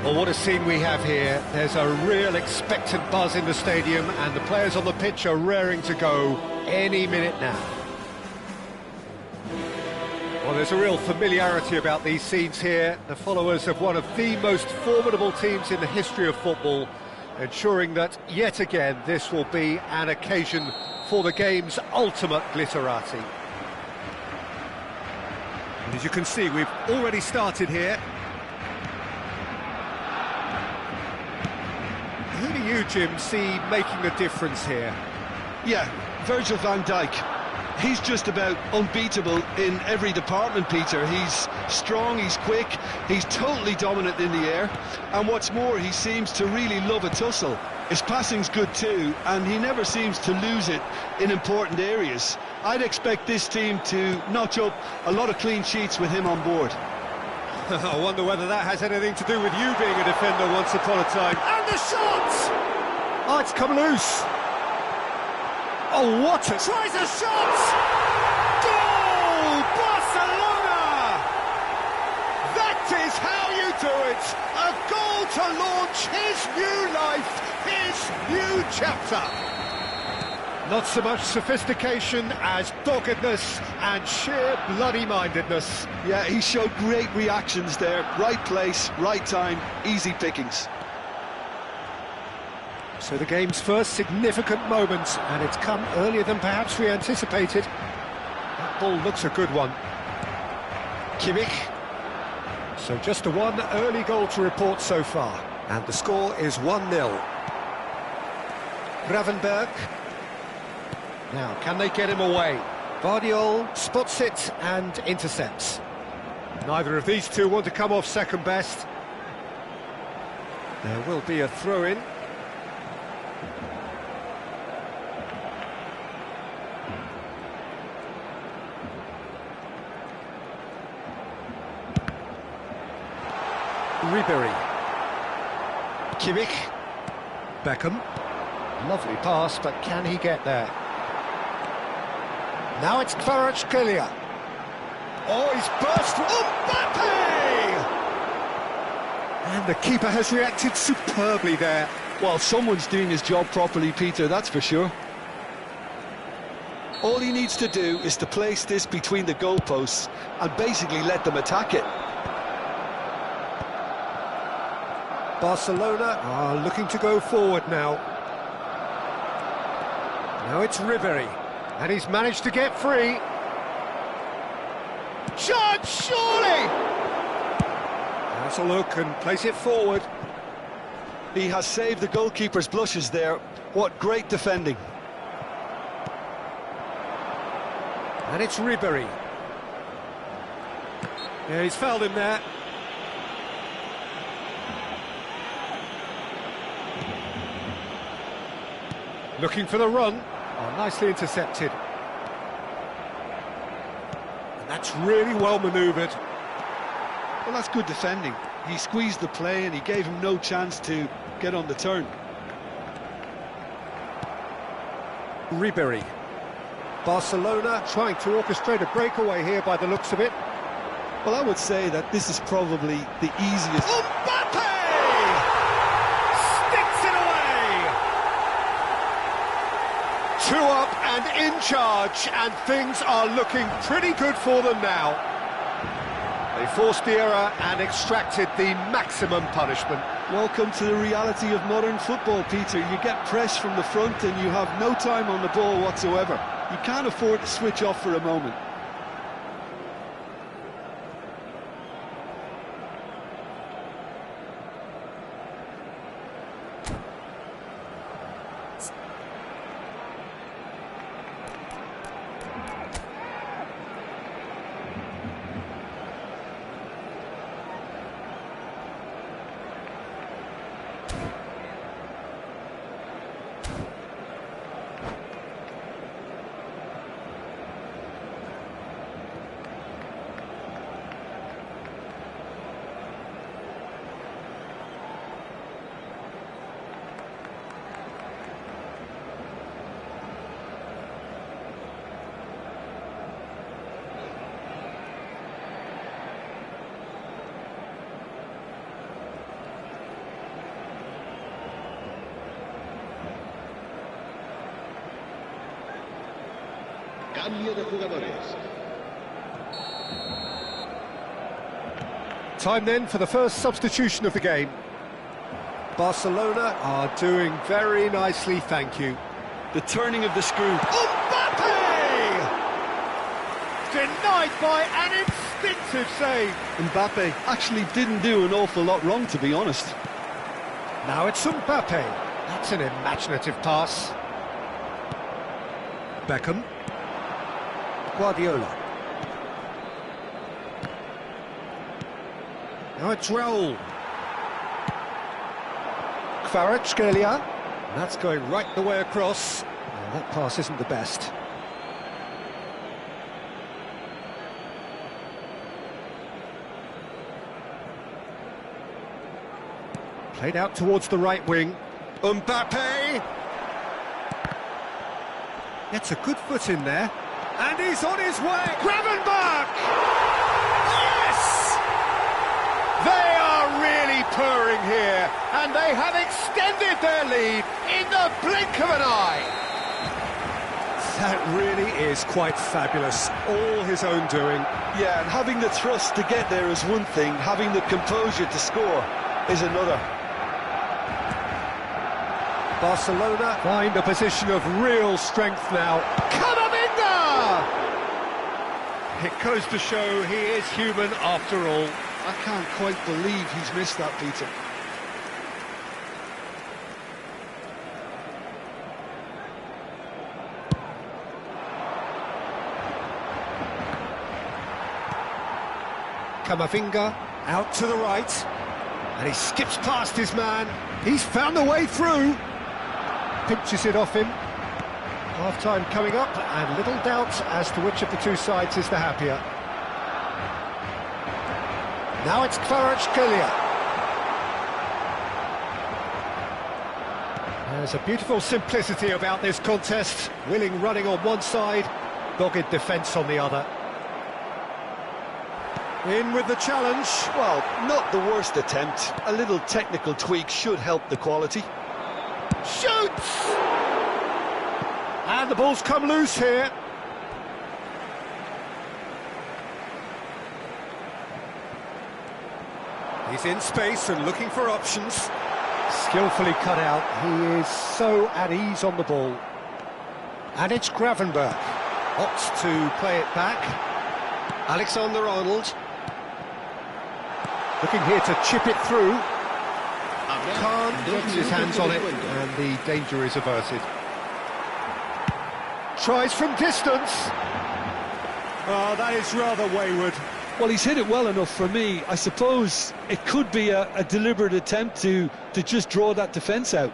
Well, what a scene we have here. There's a real expectant buzz in the stadium, and the players on the pitch are raring to go any minute now. Well, there's a real familiarity about these scenes here. The followers of one of the most formidable teams in the history of football, ensuring that, yet again, this will be an occasion for the game's ultimate glitterati. And as you can see, we've already started here. Who do you, Jim, see making a difference here? Yeah, Virgil van Dijk. He's just about unbeatable in every department, Peter. He's strong, he's quick, he's totally dominant in the air, and what's more, he seems to really love a tussle. His passing's good too, and he never seems to lose it in important areas. I'd expect this team to notch up a lot of clean sheets with him on board. I wonder whether that has anything to do with you being a defender once upon a time. And the shot! Oh, it's come loose. Oh, what a... Tries a shot! Goal! Barcelona! That is how you do it! A goal to launch his new life, his new chapter. Not so much sophistication as doggedness and sheer bloody-mindedness. Yeah, he showed great reactions there. Right place, right time, easy pickings. So the game's first significant moment, and it's come earlier than perhaps we anticipated. That ball looks a good one. Kimmich. So just a one early goal to report so far. And the score is 1-0. Gravenberg. Now, can they get him away? Guardiola spots it and intercepts. Neither of these two want to come off second best. There will be a throw-in. Ribery. Kimmich. Beckham. Lovely pass, but can he get there? Now it's Kvaratskhelia. Oh, he's burst. Mbappe! And the keeper has reacted superbly there. Well, someone's doing his job properly, Peter, that's for sure. All he needs to do is to place this between the goalposts and basically let them attack it. Barcelona are looking to go forward now. Now it's Ribery, and he's managed to get free. Shot, surely! Has a look and place it forward. He has saved the goalkeeper's blushes there. What great defending. And it's Ribery. Yeah, he's fouled him there. Looking for the run. Oh, nicely intercepted. And that's really well manoeuvred. Well, that's good defending. He squeezed the play and he gave him no chance to get on the turn. Ribery. Barcelona trying to orchestrate a breakaway here by the looks of it. Well, I would say that this is probably the easiest... Mbappe! Sticks it away! 2 up and in charge, and things are looking pretty good for them now. They forced the error and extracted the maximum punishment. Welcome to the reality of modern football, Peter. You get press from the front and you have no time on the ball whatsoever. You can't afford to switch off for a moment. Cambio de jugadores. Time then for the first substitution of the game. Barcelona are doing very nicely, thank you. The turning of the screw. Mbappe! Denied by an instinctive save. Mbappe actually didn't do an awful lot wrong, to be honest. Now it's Mbappe. That's an imaginative pass. Beckham. Guardiola. Now it's Raul. Kvaratskhelia. That's going right the way across. Well, that pass isn't the best. Played out towards the right wing. Mbappe! Gets a good foot in there. And he's on his way! Gravenberg! Yes! They are really purring here, and they have extended their lead in the blink of an eye. That really is quite fabulous. All his own doing. Yeah, and having the thrust to get there is one thing, having the composure to score is another. Barcelona find a position of real strength now. Camavinga! It goes to show he is human after all. I can't quite believe he's missed that, Peter. Camavinga out to the right, and he skips past his man. He's found a way through. Pinches it off him. Half-time coming up, and little doubt as to which of the two sides is the happier. Now it's Kvaratskhelia. There's a beautiful simplicity about this contest. Willing running on one side, dogged defence on the other. In with the challenge. Well, not the worst attempt. A little technical tweak should help the quality. Shoots! And the ball's come loose here. He's in space and looking for options. Skillfully cut out. He is so at ease on the ball. And it's Gravenberch. Opts to play it back. Alexander-Arnold. Looking here to chip it through. Khan gets his hands on it, and the danger is averted. Tries from distance. Oh, that is rather wayward. Well, he's hit it well enough for me. I suppose it could be a deliberate attempt to just draw that defence out.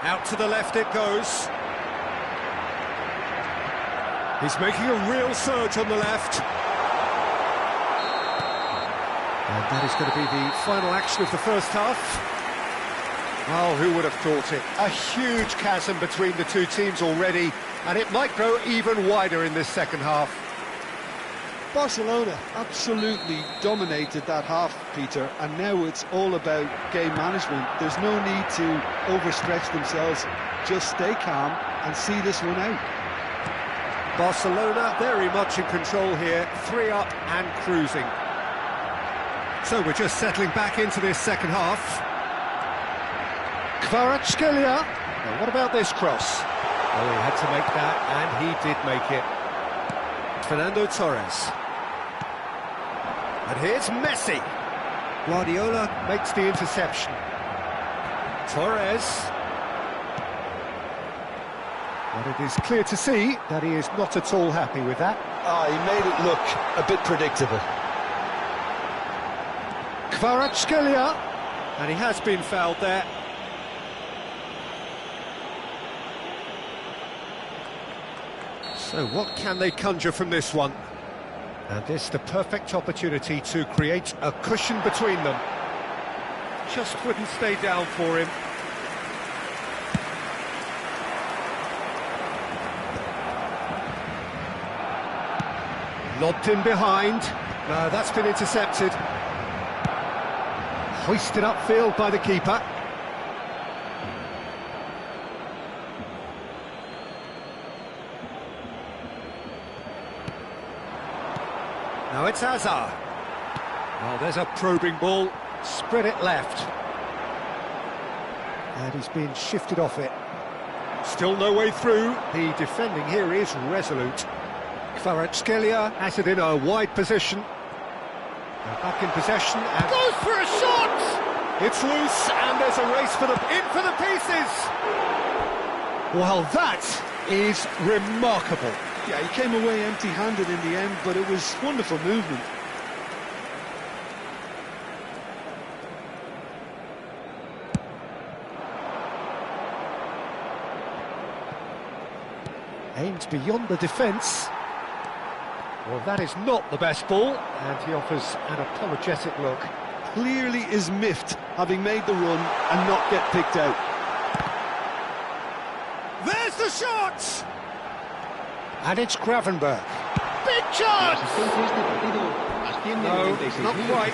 Out to the left it goes. He's making a real surge on the left. And that is going to be the final action of the first half. Well, who would have thought it? A huge chasm between the two teams already, and it might grow even wider in this second half. Barcelona absolutely dominated that half, Peter, and now it's all about game management. There's no need to overstretch themselves. Just stay calm and see this one out. Barcelona very much in control here, 3 up and cruising. So we're just settling back into this second half. Kvaratskhelia. Now what about this cross? Well, he had to make that, and he did make it. Fernando Torres. And here's Messi. Guardiola makes the interception. Torres. But it is clear to see that he is not at all happy with that. He made it look a bit predictable. Kvaratskhelia. And he has been fouled there. So what can they conjure from this one? And this the perfect opportunity to create a cushion between them. Just wouldn't stay down for him. Lobbed in behind. No, that's been intercepted. Hoisted upfield by the keeper. Now it's Hazard. Well, there's a probing ball. Spread it left. And he's been shifted off it. Still no way through. The defending here is resolute. Kvaratskhelia has it in a wide position. Now back in possession and goes for a shot! It's loose and there's a race for in for the pieces! Well, that is remarkable. Yeah, he came away empty-handed in the end, but it was wonderful movement. Aimed beyond the defence. Well, that is not the best ball, and he offers an apologetic look. Clearly is miffed, having made the run and not get picked out. There's the shot! And it's Gravenberch. Big chance! No, not quite.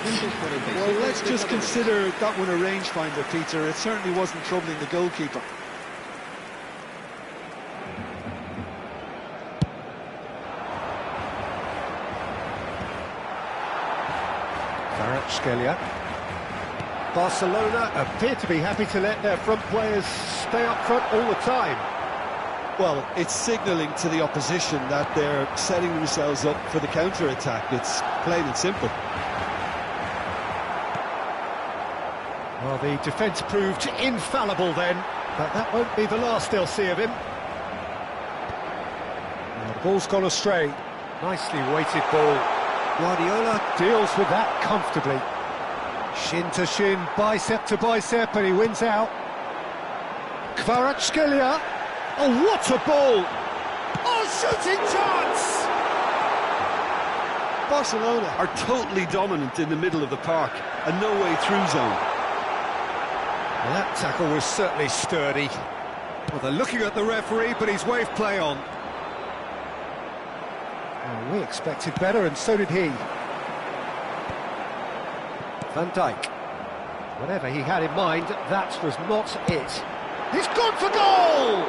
Well, let's just consider that one a rangefinder, Peter. It certainly wasn't troubling the goalkeeper. Kvaratskhelia. Barcelona appear to be happy to let their front players stay up front all the time. Well, it's signalling to the opposition that they're setting themselves up for the counter-attack. It's plain and simple. Well, the defence proved infallible then, but that won't be the last they'll see of him. Well, the ball's gone astray. Nicely weighted ball. Guardiola deals with that comfortably. Shin to shin, bicep to bicep, and he wins out. Kvaratskhelia. Oh, what a ball! Oh, shooting chance! Barcelona are totally dominant in the middle of the park, a no-way-through zone. Well, that tackle was certainly sturdy. Well, they're looking at the referee, but he's waved play on. Well, we expected better, and so did he. Van Dijk. Whatever he had in mind, that was not it. He's gone for goal!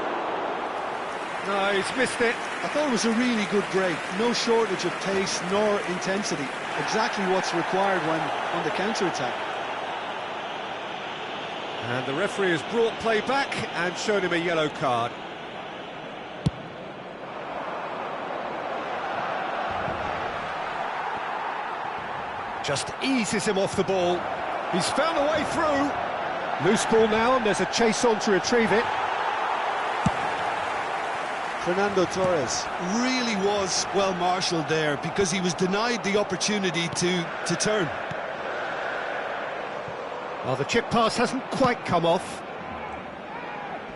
No, he's missed it. I thought it was a really good break. No shortage of pace nor intensity. Exactly what's required when on the counter-attack. And the referee has brought play back and shown him a yellow card. Just eases him off the ball. He's found a way through. Loose ball now, and there's a chase on to retrieve it. Fernando Torres really was well marshalled there because he was denied the opportunity to turn. Well, the chip pass hasn't quite come off.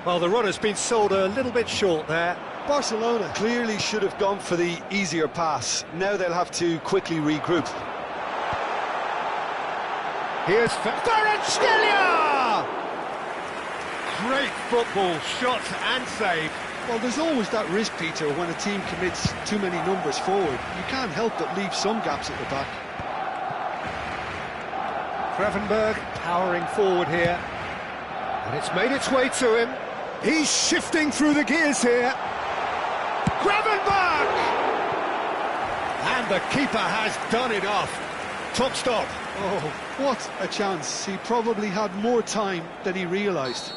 Well, the runner's been sold a little bit short there. Barcelona clearly should have gone for the easier pass. Now they'll have to quickly regroup. Here's Kvaratskhelia! Great football, shot and save. Well, there's always that risk, Peter, when a team commits too many numbers forward. You can't help but leave some gaps at the back. Gravenberg powering forward here. And it's made its way to him. He's shifting through the gears here. Gravenberg! And the keeper has done enough. Top stop. Oh, what a chance. He probably had more time than he realised.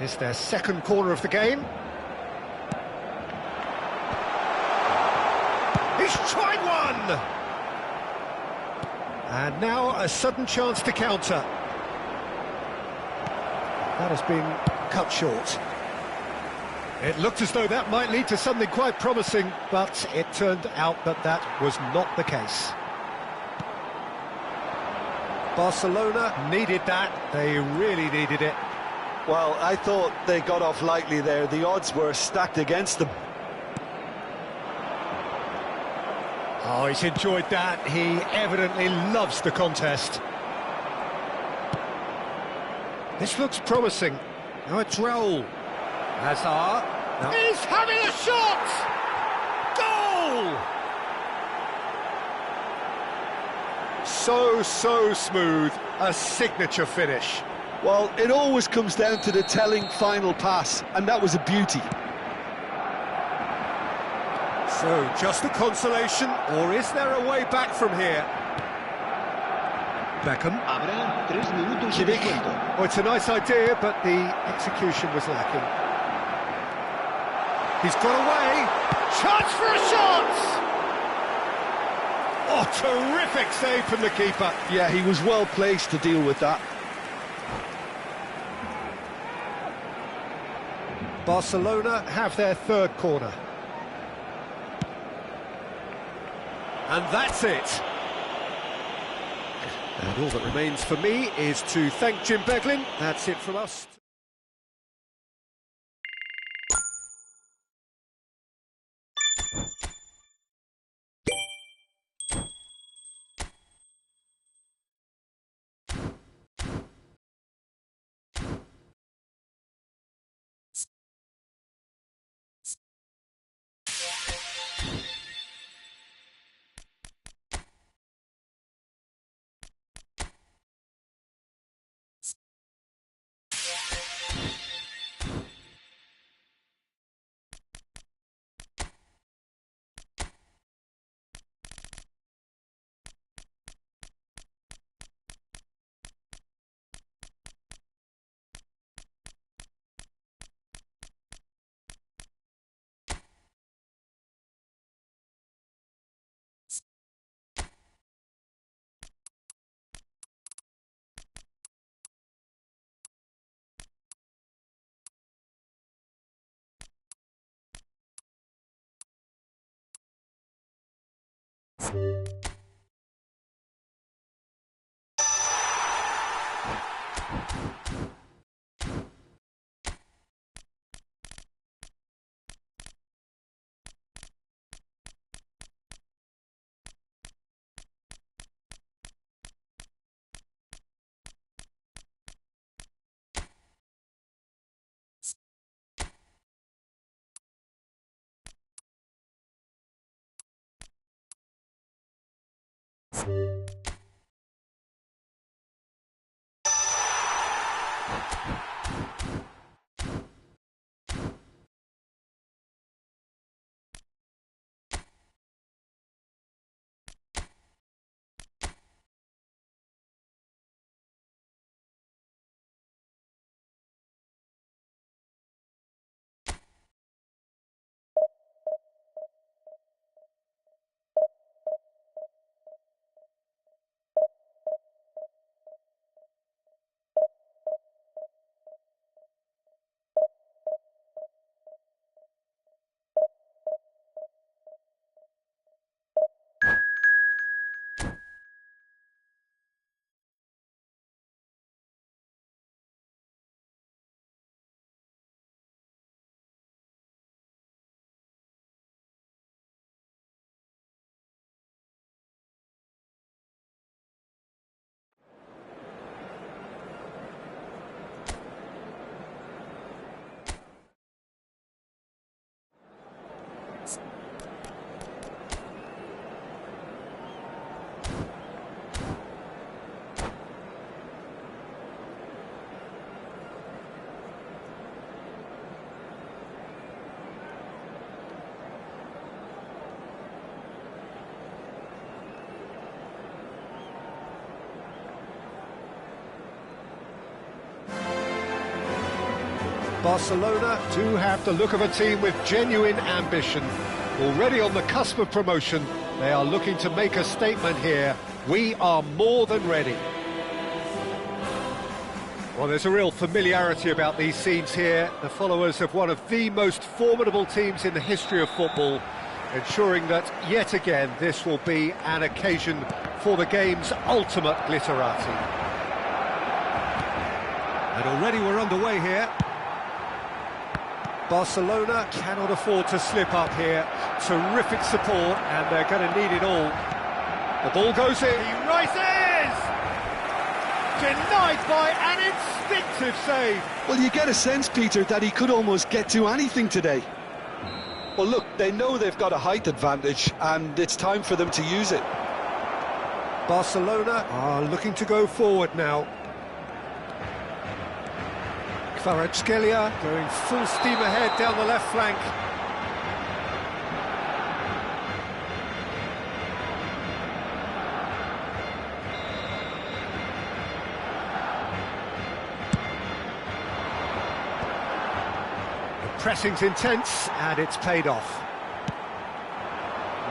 It's their second corner of the game. He's tried one! And now a sudden chance to counter. That has been cut short. It looked as though that might lead to something quite promising, but it turned out that that was not the case. Barcelona needed that. They really needed it. Well, I thought they got off lightly there. The odds were stacked against them. Oh, he's enjoyed that. He evidently loves the contest. This looks promising. Now it's Raul. Hazard. Now he's having a shot! Goal! So smooth. A signature finish. Well, it always comes down to the telling final pass, and that was a beauty. So, just a consolation, or is there a way back from here? Beckham. Habrá 3 minutos de Kimmich. descuento. Oh, it's a nice idea, but the execution was lacking. He's got away. Chance for a shot! Oh, terrific save from the keeper. Yeah, he was well placed to deal with that. Barcelona have their third corner. And that's it. And all that remains for me is to thank Jim Beglin. That's it from us. Barcelona do have the look of a team with genuine ambition. Already on the cusp of promotion, they are looking to make a statement here. We are more than ready. Well, there's a real familiarity about these scenes here. The followers of one of the most formidable teams in the history of football, ensuring that, yet again, this will be an occasion for the game's ultimate glitterati. And already we're underway here. Barcelona cannot afford to slip up here. Terrific support, and they're going to need it all. The ball goes in. He rises! Denied by an instinctive save. Well, you get a sense, Peter, that he could almost get to anything today. Well, look, they know they've got a height advantage, and it's time for them to use it. Barcelona are looking to go forward now. Kvaratskhelia going full steam ahead down the left flank. The pressing's intense, and it's paid off.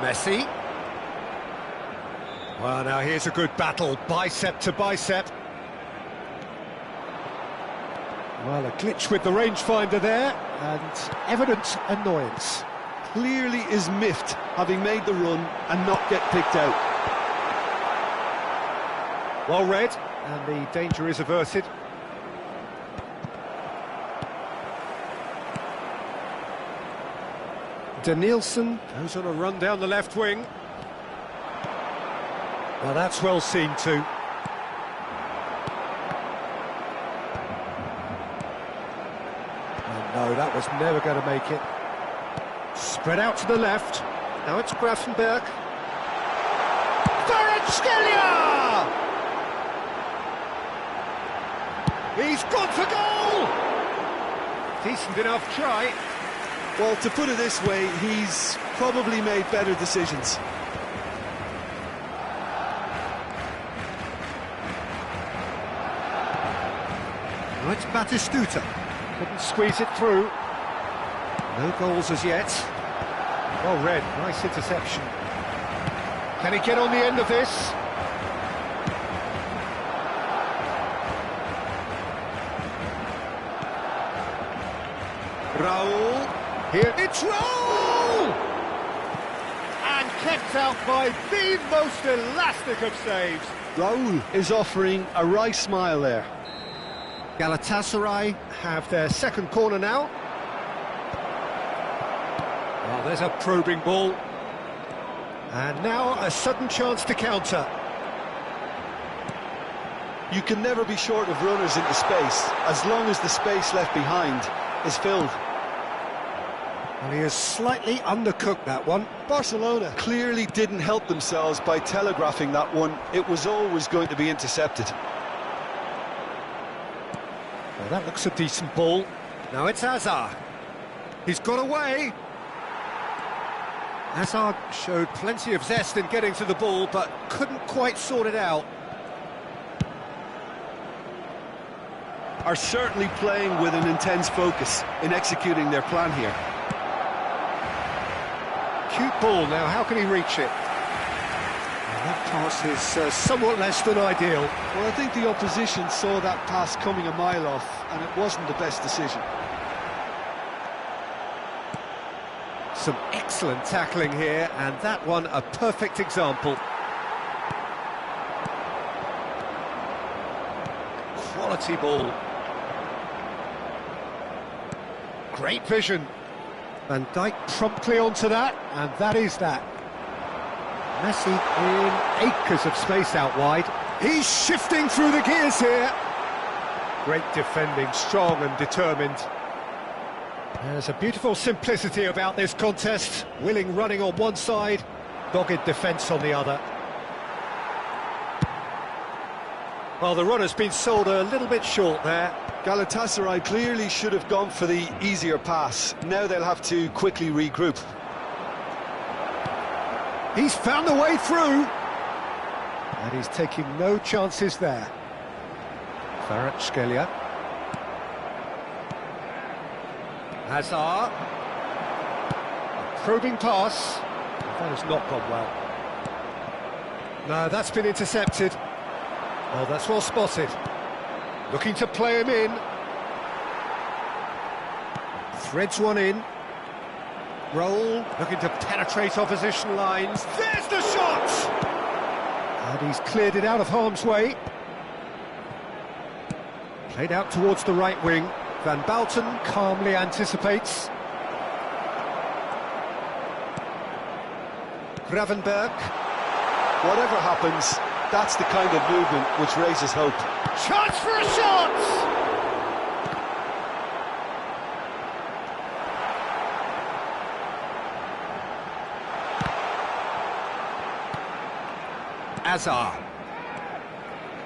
Messi. Well, now here's a good battle, bicep to bicep. Well, a glitch with the rangefinder there, and evident annoyance. Clearly is miffed, having made the run and not get picked out. Well read, and the danger is averted. Danielson goes on a run down the left wing. Well, that's well seen too. No, that was never going to make it. Spread out to the left. Now it's Grafenberg. Kvaratskhelia! He's gone for goal! Decent enough try. Well, to put it this way, he's probably made better decisions. Now it's Batistuta. Couldn't squeeze it through. No goals as yet. Well read, nice interception. Can he get on the end of this? Raul. Here it's Raul! And kept out by the most elastic of saves. Raul is offering a wry smile there. Galatasaray have their second corner now. Oh, there's a probing ball. And now a sudden chance to counter. You can never be short of runners into space, as long as the space left behind is filled. And he has slightly undercooked that one. Barcelona clearly didn't help themselves by telegraphing that one. It was always going to be intercepted. Well, that looks a decent ball. Now it's Hazard. He's got away. Hazard showed plenty of zest in getting to the ball, but couldn't quite sort it out. Are certainly playing with an intense focus in executing their plan here. Cute ball, now how can he reach it? And that pass is somewhat less than ideal. Well, I think the opposition saw that pass coming a mile off, and it wasn't the best decision. Some excellent tackling here, and that one a perfect example. Quality ball. Great vision. Van Dijk promptly onto that, and that is that. Messi in acres of space out wide. He's shifting through the gears here. Great defending, strong and determined. There's a beautiful simplicity about this contest. Willing running on one side, dogged defence on the other. Well, the run has been sold a little bit short there. Galatasaray clearly should have gone for the easier pass. Now they'll have to quickly regroup. He's found a way through. And he's taking no chances there. Kvaratskhelia. Hazard. A probing pass. That has not gone well. No, that's been intercepted. Oh, that's well spotted. Looking to play him in. Threads one in. Roll, looking to penetrate opposition lines. There's the shot! And he's cleared it out of harm's way. Played out towards the right wing. Van Bouten calmly anticipates. Gravenberg. Whatever happens, that's the kind of movement which raises hope. Chance for a shot! Hazard.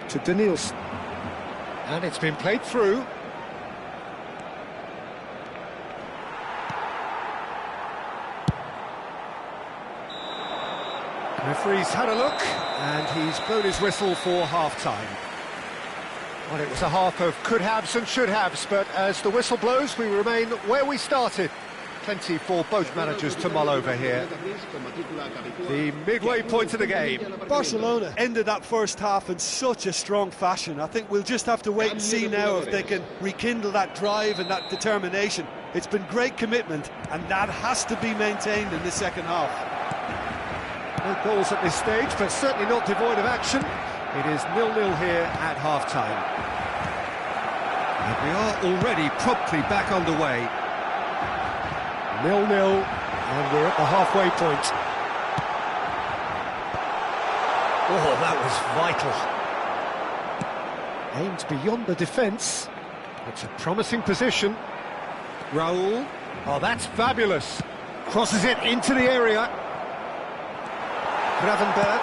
To Danielson. And it's been played through. Referee's had a look, and he's blown his whistle for half-time. Well, it was a half of could-haves and should-haves, but as the whistle blows, we remain where we started. Plenty for both managers to mull over here. The midway point of the game. Barcelona ended that first half in such a strong fashion. I think we'll just have to wait and see now if they can rekindle that drive and that determination. It's been great commitment, and that has to be maintained in the second half. No goals at this stage, but certainly not devoid of action. It is 0-0 here at half-time. And we are already promptly back underway. 0-0, and we're at the halfway point. Oh, that was vital. Aimed beyond the defence. It's a promising position. Raul. Oh, that's fabulous. Crosses it into the area. Gravenberg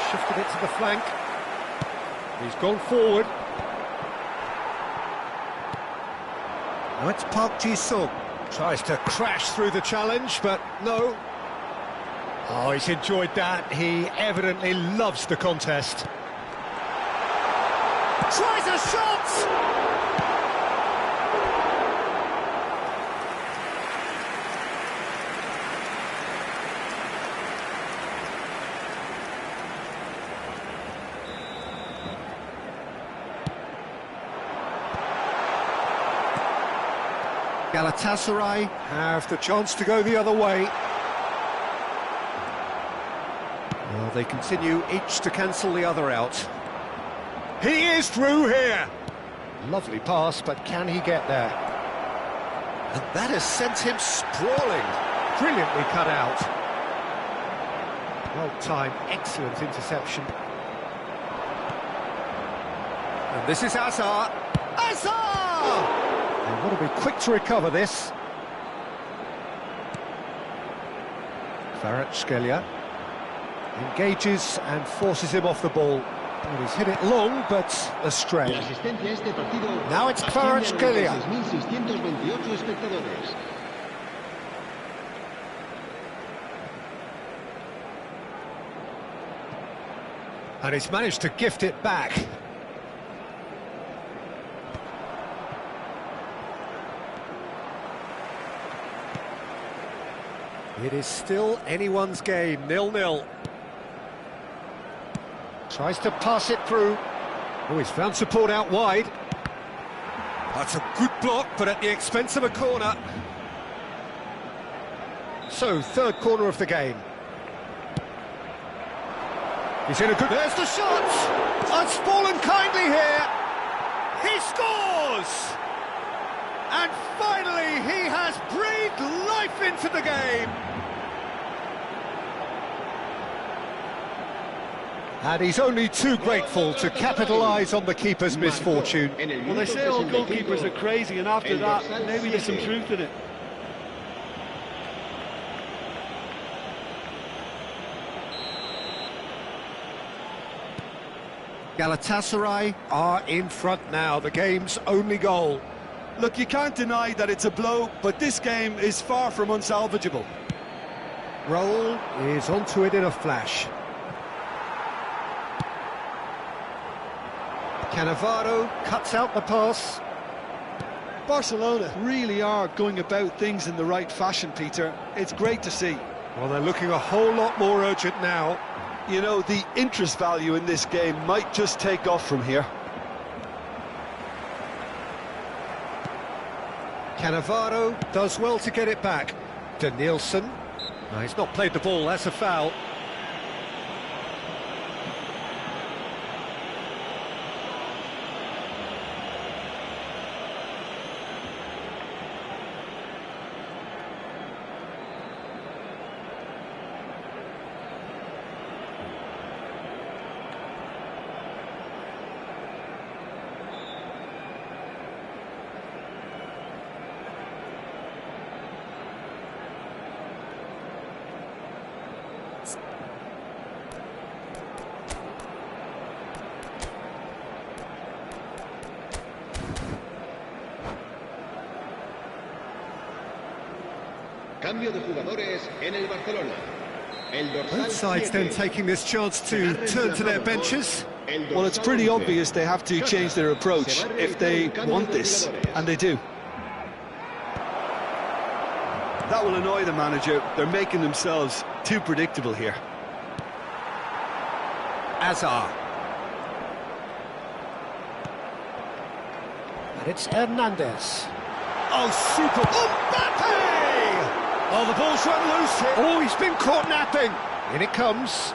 shifted it to the flank. He's gone forward. Now it's Park Ji-sung. Tries to crash through the challenge, but no. Oh, he's enjoyed that. He evidently loves the contest. Tries a shot! Galatasaray have the chance to go the other way. Well, they continue each to cancel the other out. He is through here! Lovely pass, but can he get there? And that has sent him sprawling. Brilliantly cut out. Well timed, excellent interception. And this is Hazard. Hazard! They want to be quick to recover this. Kvaratskhelia engages and forces him off the ball. Well, he's hit it long, but astray. Now it's Kvaratskhelia. And he's managed to gift it back. It is still anyone's game, 0-0. Tries to pass it through. Oh, he's found support out wide. That's a good block, but at the expense of a corner. So, third corner of the game. He's in a good... There's the shot! It's fallen kindly here. He scores! And finally, he has breathed life into the game. And he's only too grateful to capitalise on the keeper's misfortune. Well, they say all goalkeepers are crazy, and after that, maybe there's some truth in it. Galatasaray are in front now, the game's only goal. Look, you can't deny that it's a blow, but this game is far from unsalvageable. Roll is onto it in a flash. Cannavaro cuts out the pass. Barcelona really are going about things in the right fashion, Peter. It's great to see. Well, they're looking a whole lot more urgent now. You know, the interest value in this game might just take off from here. Cannavaro does well to get it back. Danielson. No, he's not played the ball, that's a foul. Cambio de jugadores en el Barcelona. Both sides then taking this chance to turn to their benches. Well, it's pretty obvious they have to change their approach if they want this, and they do. That will annoy the manager. They're making themselves too predictable here. Hazard. And it's Hernandez. Oh, super. Mbappe! Oh, the ball's run loose here. Oh, he's been caught napping. In it comes.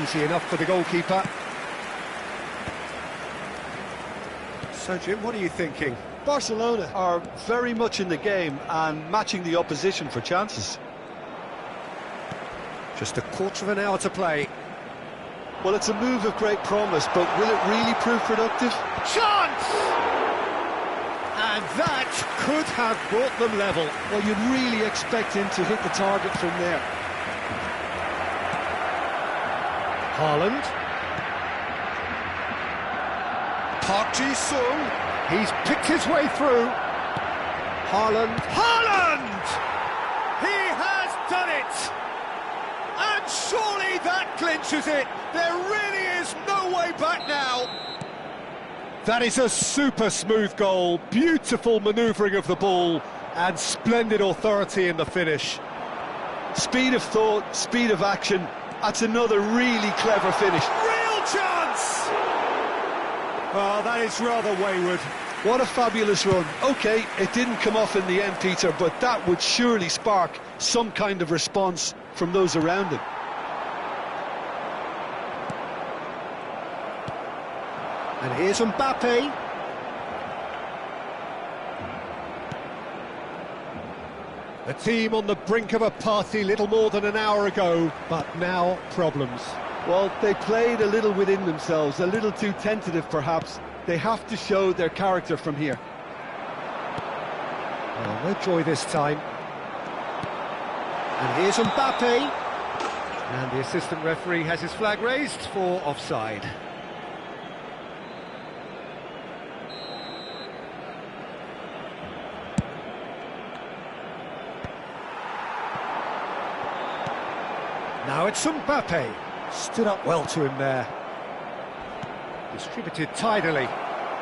Easy enough for the goalkeeper. So, Jim, what are you thinking? Barcelona are very much in the game and matching the opposition for chances. Just a quarter of an hour to play. Well, it's a move of great promise, but will it really prove productive? Chance! And that could have brought them level. Well, you'd really expect him to hit the target from there. Haaland. Park Ji-sung. He's picked his way through. Haaland. Haaland! He has done it! And surely that clinches it. There really is no way back now. That is a super smooth goal, beautiful manoeuvring of the ball, and splendid authority in the finish. Speed of thought, speed of action, that's another really clever finish. Real chance! Oh, that is rather wayward. What a fabulous run. OK, it didn't come off in the end, Peter, but that would surely spark some kind of response from those around him. And here's Mbappe. The team on the brink of a party little more than an hour ago, but now problems. Well, they played a little within themselves, a little too tentative perhaps. They have to show their character from here. Oh, no joy this time. And here's Mbappe. And the assistant referee has his flag raised for offside. Now it's Mbappe. Stood up well to him there. Distributed tidily.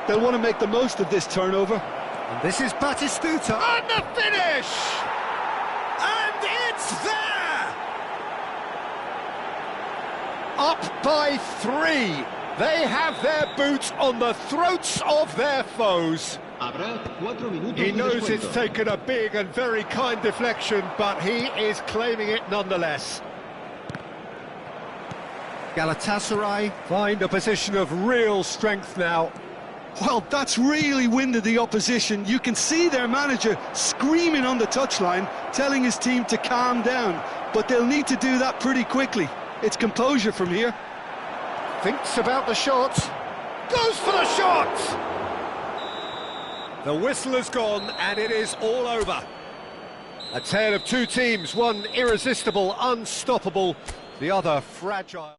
They'll want to make the most of this turnover. And this is Batistuta. And the finish! And it's there! Up by 3. They have their boots on the throats of their foes. He knows it's taken a big and very kind deflection, but he is claiming it nonetheless. Galatasaray find a position of real strength now. Well, that's really winded the opposition. You can see their manager screaming on the touchline, telling his team to calm down. But they'll need to do that pretty quickly. It's composure from here. Thinks about the shot. Goes for the shot! The whistle has gone and it is all over. A tale of two teams, one irresistible, unstoppable, the other fragile.